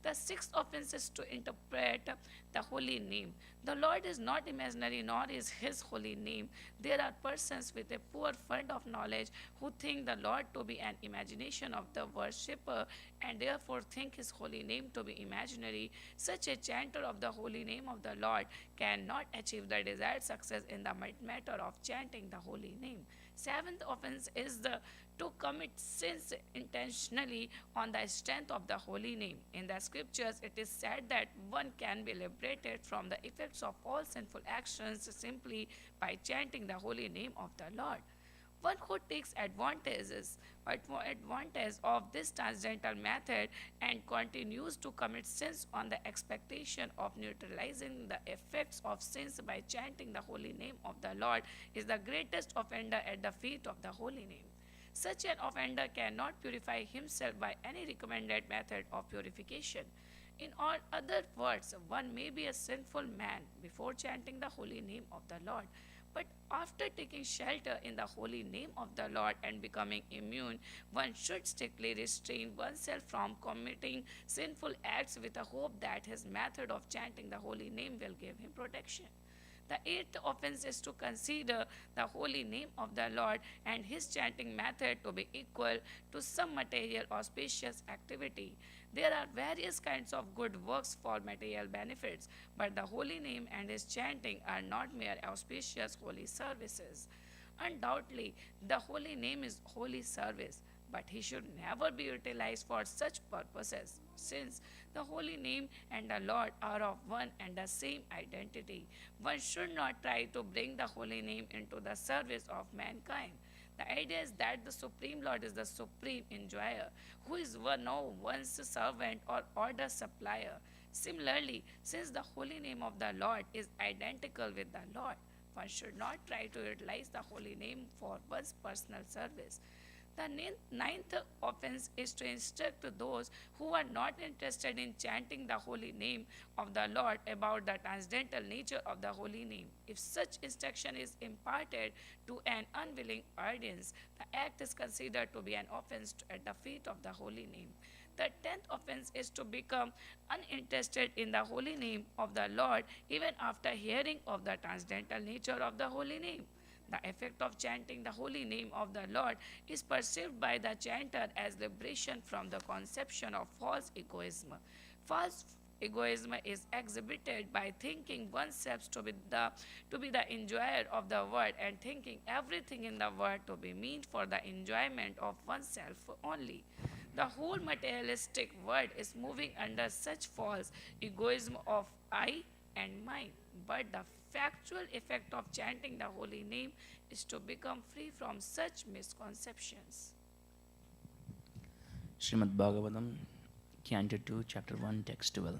The sixth offense is to interpret the holy name. The Lord is not imaginary, nor is his holy name. There are persons with a poor fund of knowledge who think the Lord to be an imagination of the worshipper and therefore think his holy name to be imaginary. Such a chanter of the holy name of the Lord cannot achieve the desired success in the matter of chanting the holy name. Seventh offense is to commit sins intentionally on the strength of the holy name. In the scriptures, it is said that one can be liberated from the effects of all sinful actions simply by chanting the holy name of the Lord. One who takes advantage of this transcendental method and continues to commit sins on the expectation of neutralizing the effects of sins by chanting the holy name of the Lord is the greatest offender at the feet of the holy name. Such an offender cannot purify himself by any recommended method of purification. In all other words, one may be a sinful man before chanting the holy name of the Lord, but after taking shelter in the holy name of the Lord and becoming immune, one should strictly restrain oneself from committing sinful acts with the hope that his method of chanting the holy name will give him protection. The eighth offense is to consider the holy name of the Lord and his chanting method to be equal to some material auspicious activity. There are various kinds of good works for material benefits, but the holy name and his chanting are not mere auspicious holy services. Undoubtedly, the holy name is holy service, but he should never be utilized for such purposes, since the holy name and the Lord are of one and the same identity. One should not try to bring the holy name into the service of mankind. The idea is that the Supreme Lord is the supreme enjoyer, who is no one's servant or order supplier. Similarly, since the holy name of the Lord is identical with the Lord, one should not try to utilize the holy name for one's personal service. The ninth offense is to instruct those who are not interested in chanting the holy name of the Lord about the transcendental nature of the holy name. If such instruction is imparted to an unwilling audience, the act is considered to be an offense at the feet of the holy name. The 10th offense is to become uninterested in the holy name of the Lord even after hearing of the transcendental nature of the holy name. The effect of chanting the holy name of the Lord is perceived by the chanter as liberation from the conception of false egoism. False egoism is exhibited by thinking oneself to be the enjoyer of the world and thinking everything in the world to be meant for the enjoyment of oneself only. The whole materialistic world is moving under such false egoism of I and mine, but the factual effect of chanting the holy name is to become free from such misconceptions. Srimad Bhagavatam, Canto 2, Chapter 1, Text 12.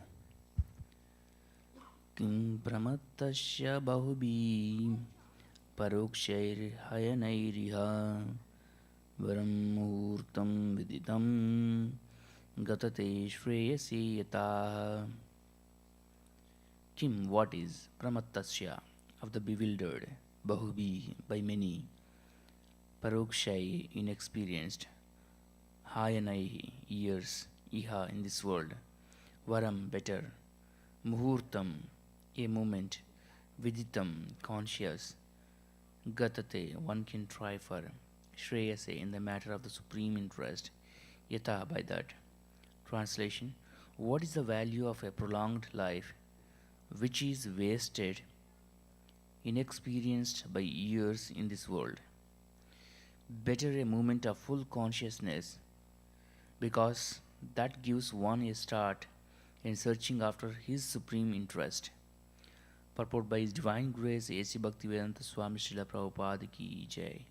Kim pramattasya bahubhi parokshaihayanayriha varam muhurtam viditam gatate shreyasi yata. Kim, what is pramattasya, of the bewildered, bahubhi, by many, parokshai, inexperienced, hayanai, years, iha, in this world, varam, better, muhurtam, a moment, viditam, conscious, gatate, one can try for, shreyase, in the matter of the supreme interest, yata, by that. Translation: what is the value of a prolonged life which is wasted, inexperienced by years in this world? Better a moment of full consciousness, because that gives one a start in searching after his supreme interest. Purport by His Divine Grace A.C. Bhaktivedanta Swami Srila Prabhupada Ki Jai.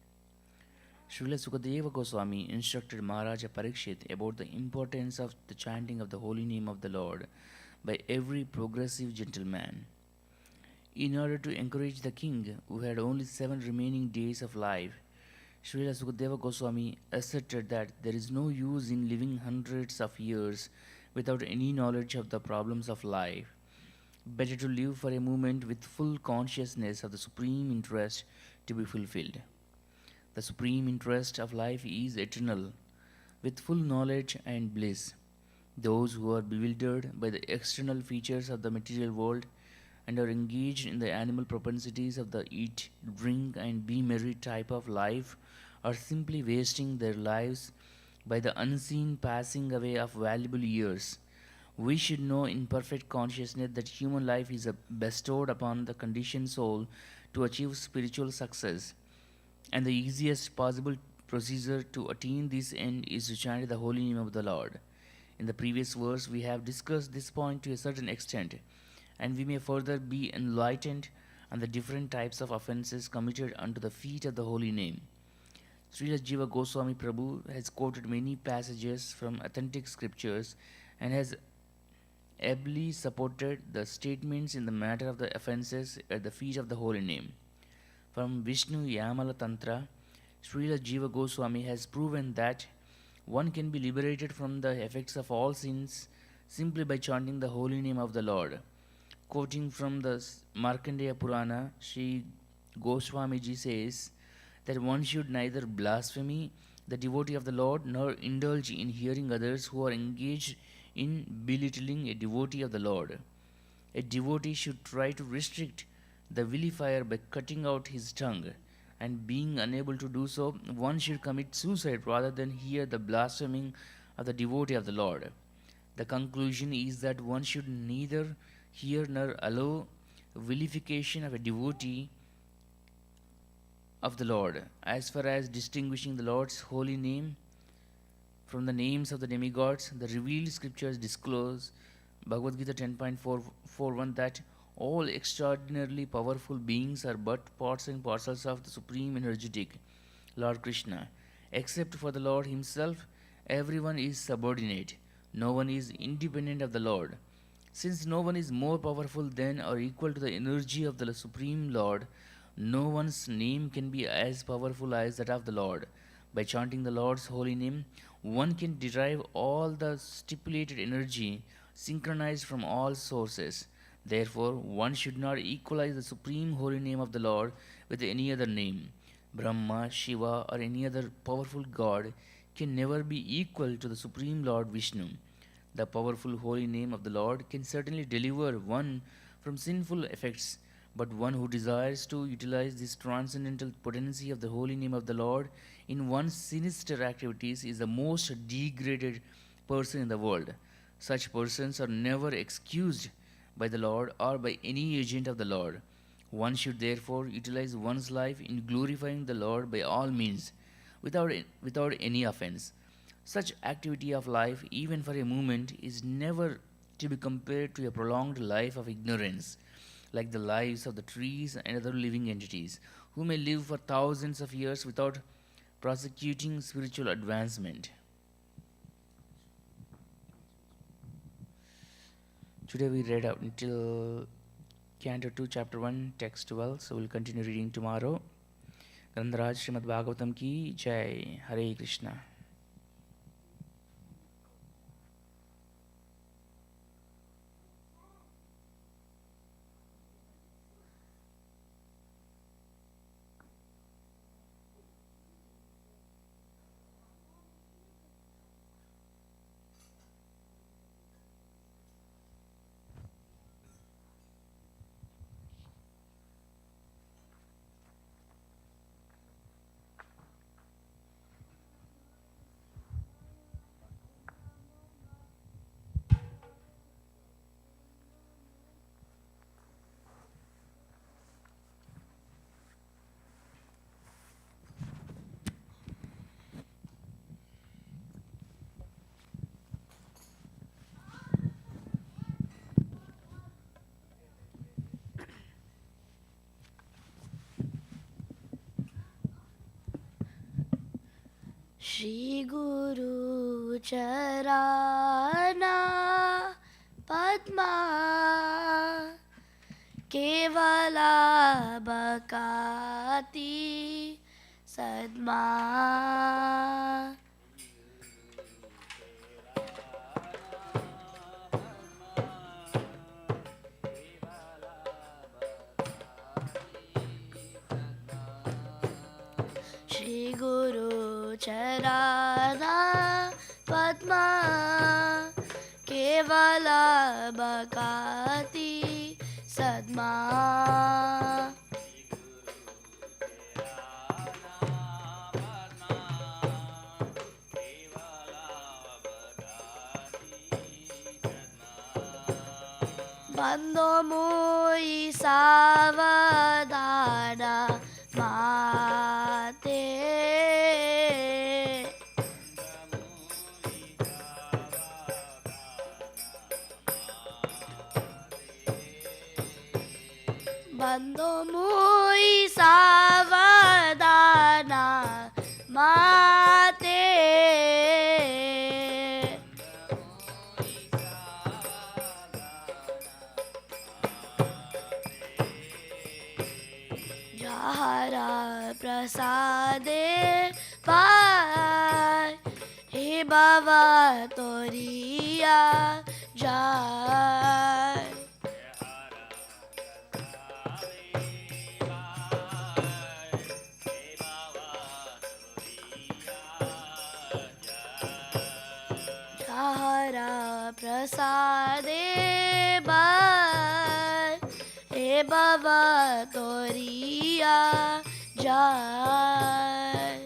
Srila Sukadeva Goswami instructed Maharaja Parikshit about the importance of the chanting of the holy name of the Lord by every progressive gentleman. In order to encourage the king, who had only 7 remaining days of life, Srila Sukadeva Goswami asserted that there is no use in living hundreds of years without any knowledge of the problems of life. Better to live for a moment with full consciousness of the supreme interest to be fulfilled. The supreme interest of life is eternal, with full knowledge and bliss. Those who are bewildered by the external features of the material world and are engaged in the animal propensities of the eat, drink, and be merry type of life are simply wasting their lives by the unseen passing away of valuable years. We should know in perfect consciousness that human life is bestowed upon the conditioned soul to achieve spiritual success, and the easiest possible procedure to attain this end is to chant the holy name of the Lord. In the previous verse, we have discussed this point to a certain extent, and we may further be enlightened on the different types of offences committed unto the feet of the holy name. Srila Jiva Goswami Prabhu has quoted many passages from authentic scriptures and has ably supported the statements in the matter of the offences at the feet of the holy name. From Vishnu Yamala Tantra, Srila Jiva Goswami has proven that one can be liberated from the effects of all sins simply by chanting the holy name of the Lord. Quoting from the Markandeya Purana, Sri Goswamiji says that one should neither blaspheme the devotee of the Lord nor indulge in hearing others who are engaged in belittling a devotee of the Lord. A devotee should try to restrict the vilifier by cutting out his tongue, and being unable to do so, one should commit suicide rather than hear the blaspheming of the devotee of the Lord. The conclusion is that one should neither hear nor allow vilification of a devotee of the Lord. As far as distinguishing the Lord's holy name from the names of the demigods, the revealed scriptures disclose, Bhagavad Gita 10.41, that all extraordinarily powerful beings are but parts and parcels of the supreme energetic Lord Krishna. Except for the Lord himself, everyone is subordinate. No one is independent of the Lord. Since no one is more powerful than or equal to the energy of the Supreme Lord, no one's name can be as powerful as that of the Lord. By chanting the Lord's holy name, one can derive all the stipulated energy synchronized from all sources. Therefore, one should not equalize the supreme holy name of the Lord with any other name. Brahma, Shiva, or any other powerful god can never be equal to the Supreme Lord Vishnu. The powerful holy name of the Lord can certainly deliver one from sinful effects, but one who desires to utilize this transcendental potency of the holy name of the Lord in one's sinister activities is the most degraded person in the world. Such persons are never excused by the Lord or by any agent of the Lord. One should therefore utilize one's life in glorifying the Lord by all means, without any offense. Such activity of life, even for a moment, is never to be compared to a prolonged life of ignorance. like the lives of the trees and other living entities, who may live for thousands of years without prosecuting spiritual advancement. Today we read up until Canto 2, Chapter 1, Text 12, so we'll continue reading tomorrow. Grandaraj Srimad Bhagavatam ki Jai. Hare Krishna. Shri Guru Charana Padma Kevala Bhakati Sadma Shri Guru Charana Padma Kevala Bhakati Sadma Bando muy savadana mate Bando muy savadana mate Jahara prasade pai he baba toriya jai Jahara prasade bai he baba toriya jai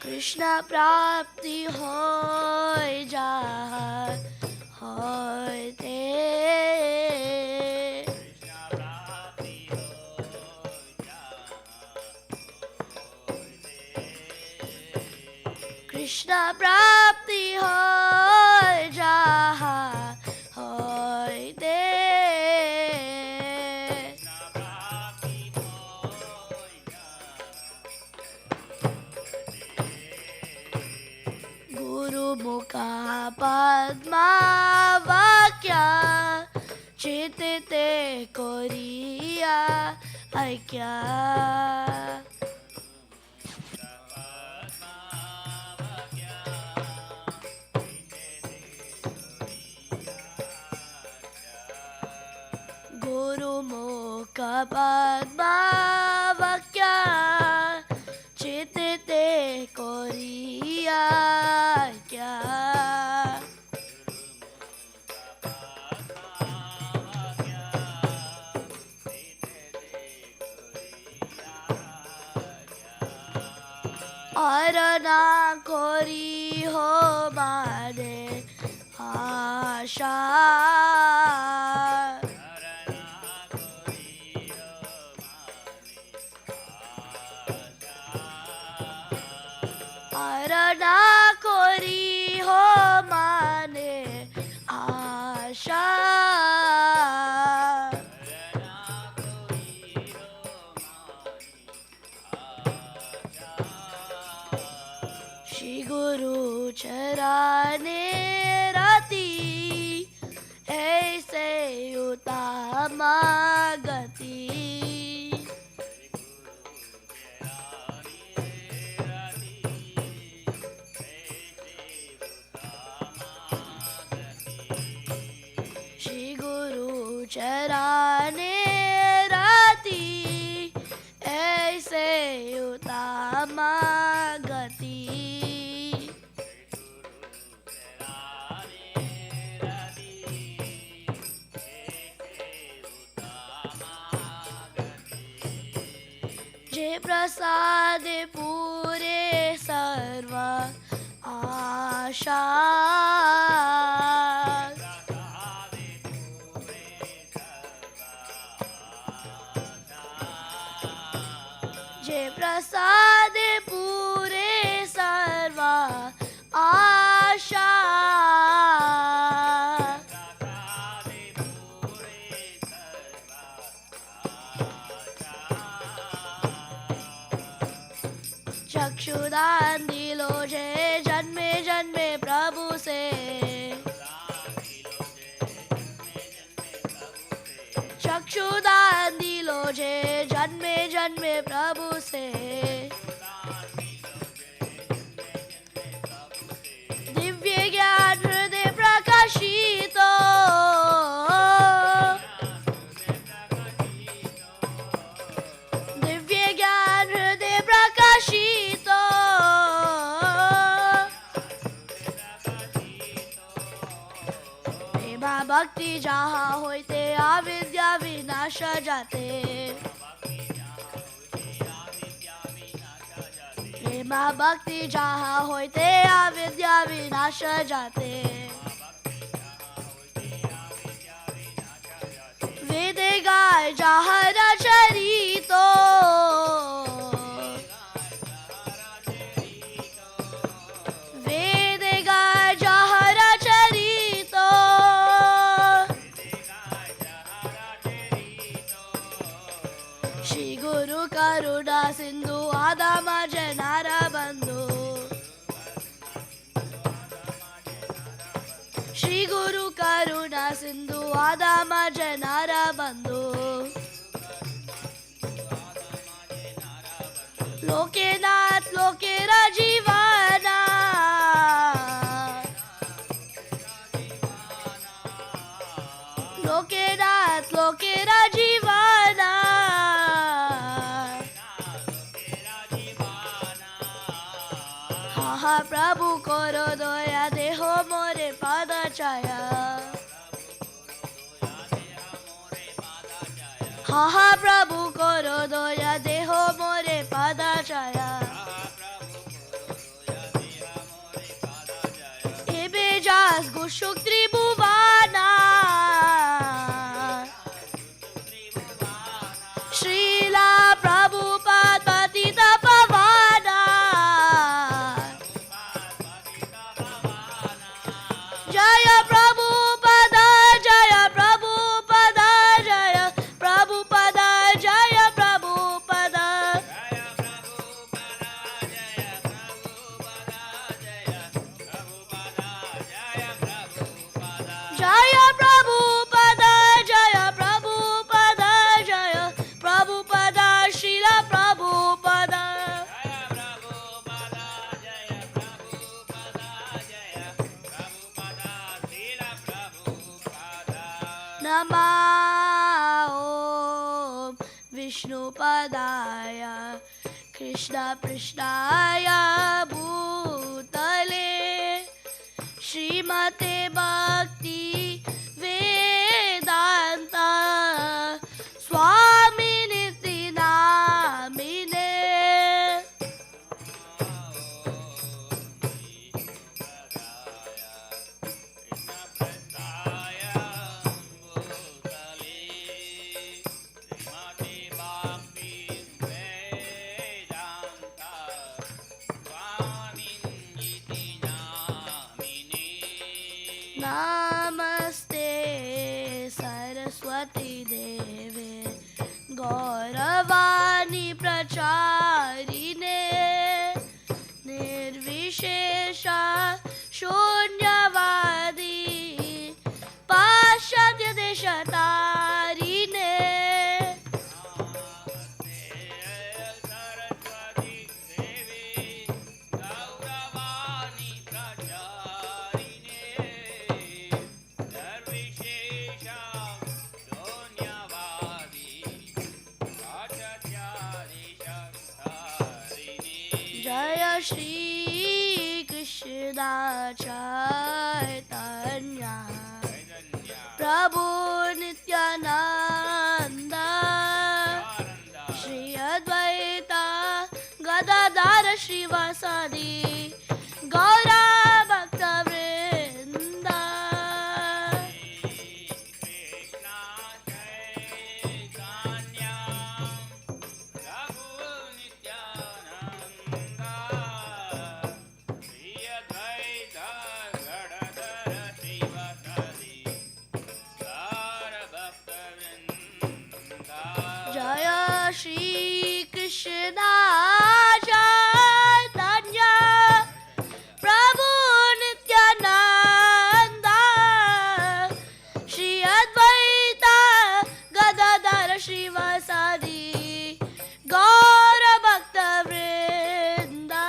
Krishna prapti hoy jai hoy te Krishna prapti hoy jaha hoy te Guru mukha padma vakya chitite koriya aikya Guru mukha padma vakya chitite koriya kya Arana kori ho mane asha Aarna कोरी हो माने आशा श्री गुरु चराने राती ऐसे उतामा गति श्री गुरु चराने राती ऐसे उतामा गति जे प्रसाद पूरे सर्व आशा जे प्रसाद पूरे सर्व आशा चक्षुदान दिलो जे जन्मे जन्मे प्रभु से चक्षुदान दिलो जे जन्मे जन्मे प्रभु से दिव्य ज्ञान हृदय प्रकाशित दिव्य ज्ञान हृदय प्रकाशित प्रेमा भक्ति जहाँ होते अविद्या विनाश जाते प्रेमा भक्ति जहाँ होते अविद्या विनाश जाते वेद गाय जहाँ रचरितो वेद गाय जहाँ रचरितो श्री गुरु करुणा सिंधु आदाम जनार बंधु श्री गुरु करुणा सिंधु आदाम जनार बंधु लोकेनाथ लोकेरा जीवाना लोकेनाथ लोकेरा जीवाना हा प्रभु करो दया देहो मोरे पाद छाया हा प्रभु करो दया देहो मोरे पाद छाया एबे जास गुशुक त्रिभुवाना श्रीला प्रभुपाद पतित पवाना जय प्रभुपद जय प्रभुपद जय प्रभुपद जय प्रभुपद जय प्रभुपद जय प्रभुपद जय प्रभुपद श्रील प्रभुपद नमः ॐ विष्णुपदाय कृष्णपृष्ठाय भूतले श्रीमते भक्ति वेदांत स्वामिनिति नामिने Shri Krishna Chaitanya Prabhu Nityananda Shri Advaita Gadadhara Srivasadi Gaura Bhakta Vrinda Jaya Shri Krishna Chaitanya Prabhu Nityananda Shri Advaita Gadadhara Srivasadi Gaura Bhakta Vrinda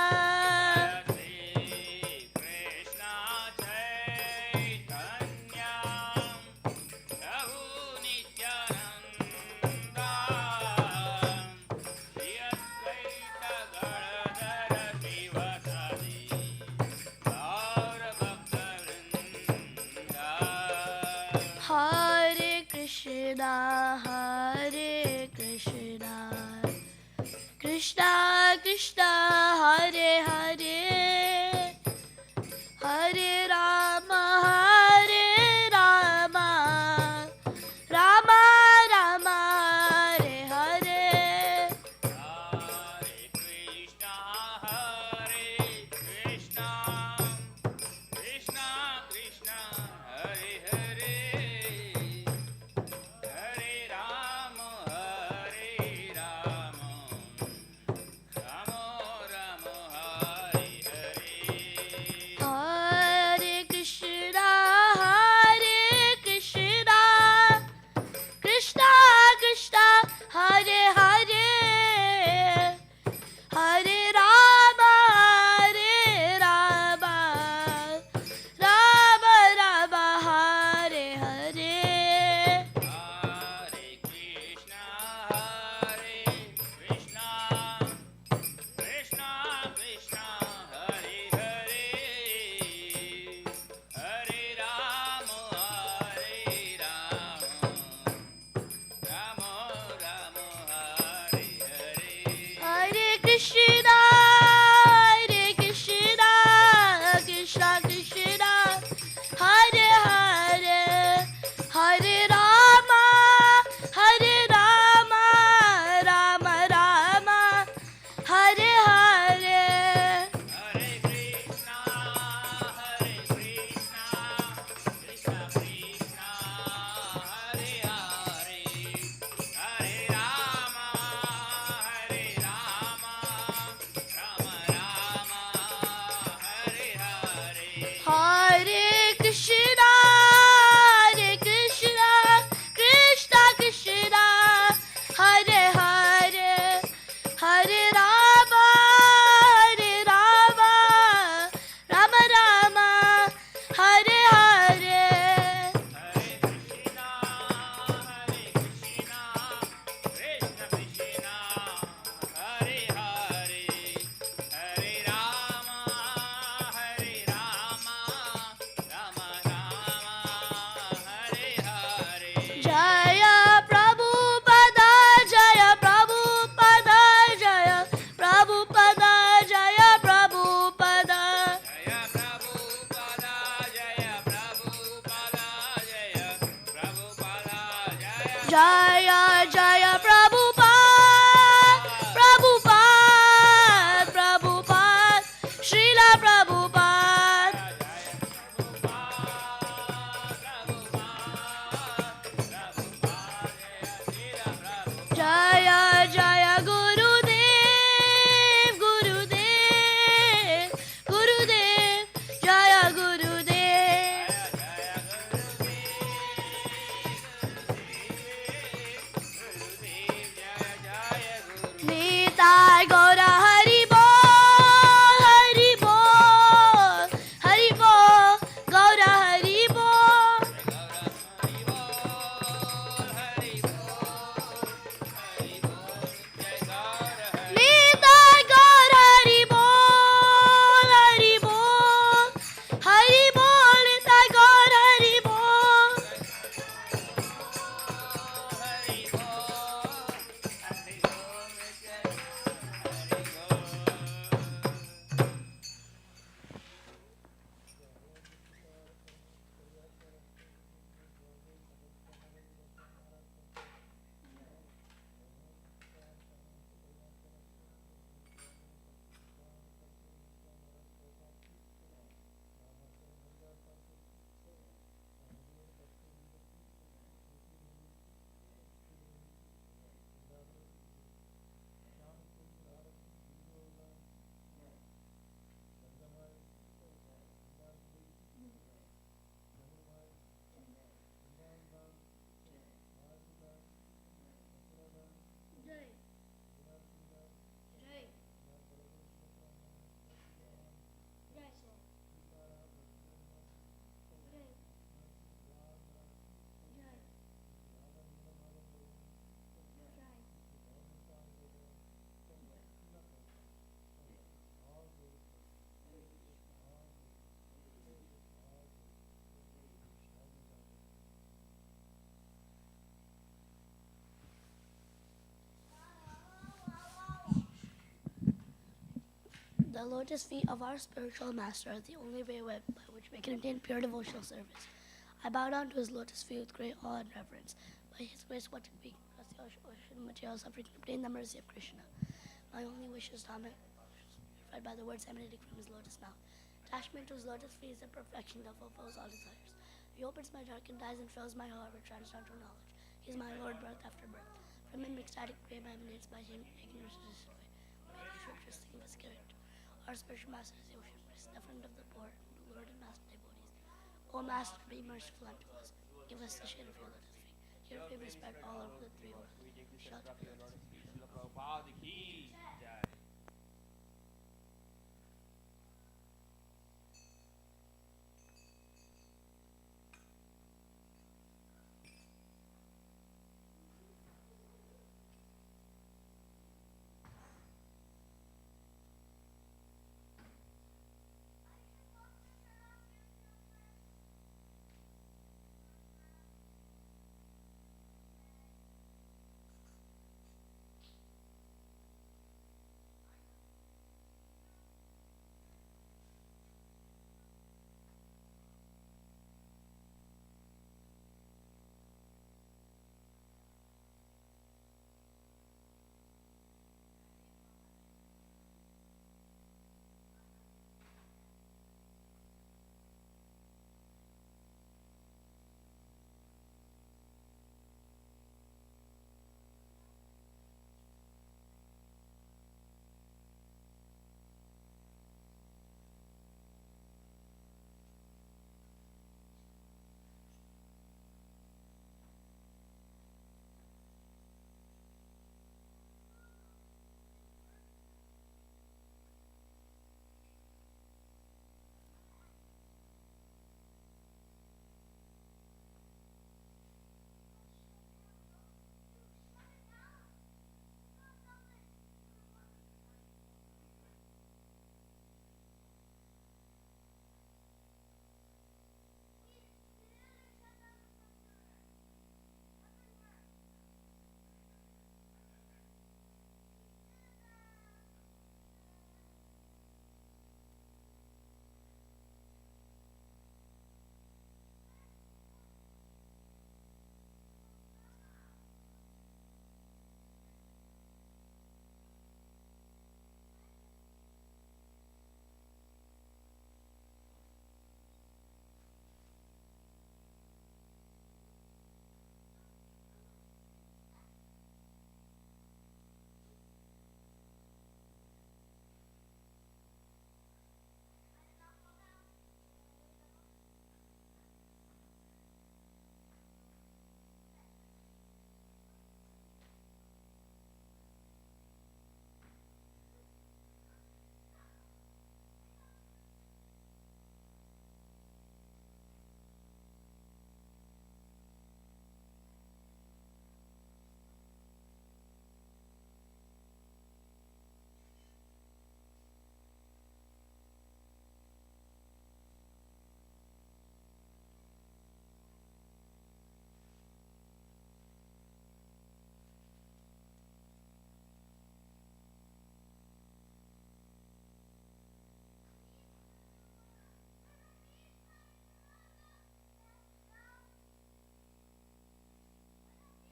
Hare Krishna, Krishna Krishna, Hare Hare, Hare Rama, Rama Rama, Hare Hare. The lotus feet of our spiritual master are the only way by which we can attain pure devotional service. I bow down to his lotus feet with great awe and reverence. By his grace, what did we, as the ocean material suffering, can obtain the mercy of Krishna? My only wish is to purified by the words emanating from his lotus mouth. Attachment to his lotus feet is the perfection that fulfills all desires. He opens my darkened eyes and fills my heart with transcendental knowledge. He is my Lord, birth after birth. From him, ecstatic prema emanates by him, ignorance is destroyed. May the scriptures sing his character. Our spiritual master is the ocean prince, the friend of the poor, the Lord and master devotees. O Master, be merciful unto us. Give us the shade of your lotus feet. Here we respect all over the three worlds. Shelter the lotus feet.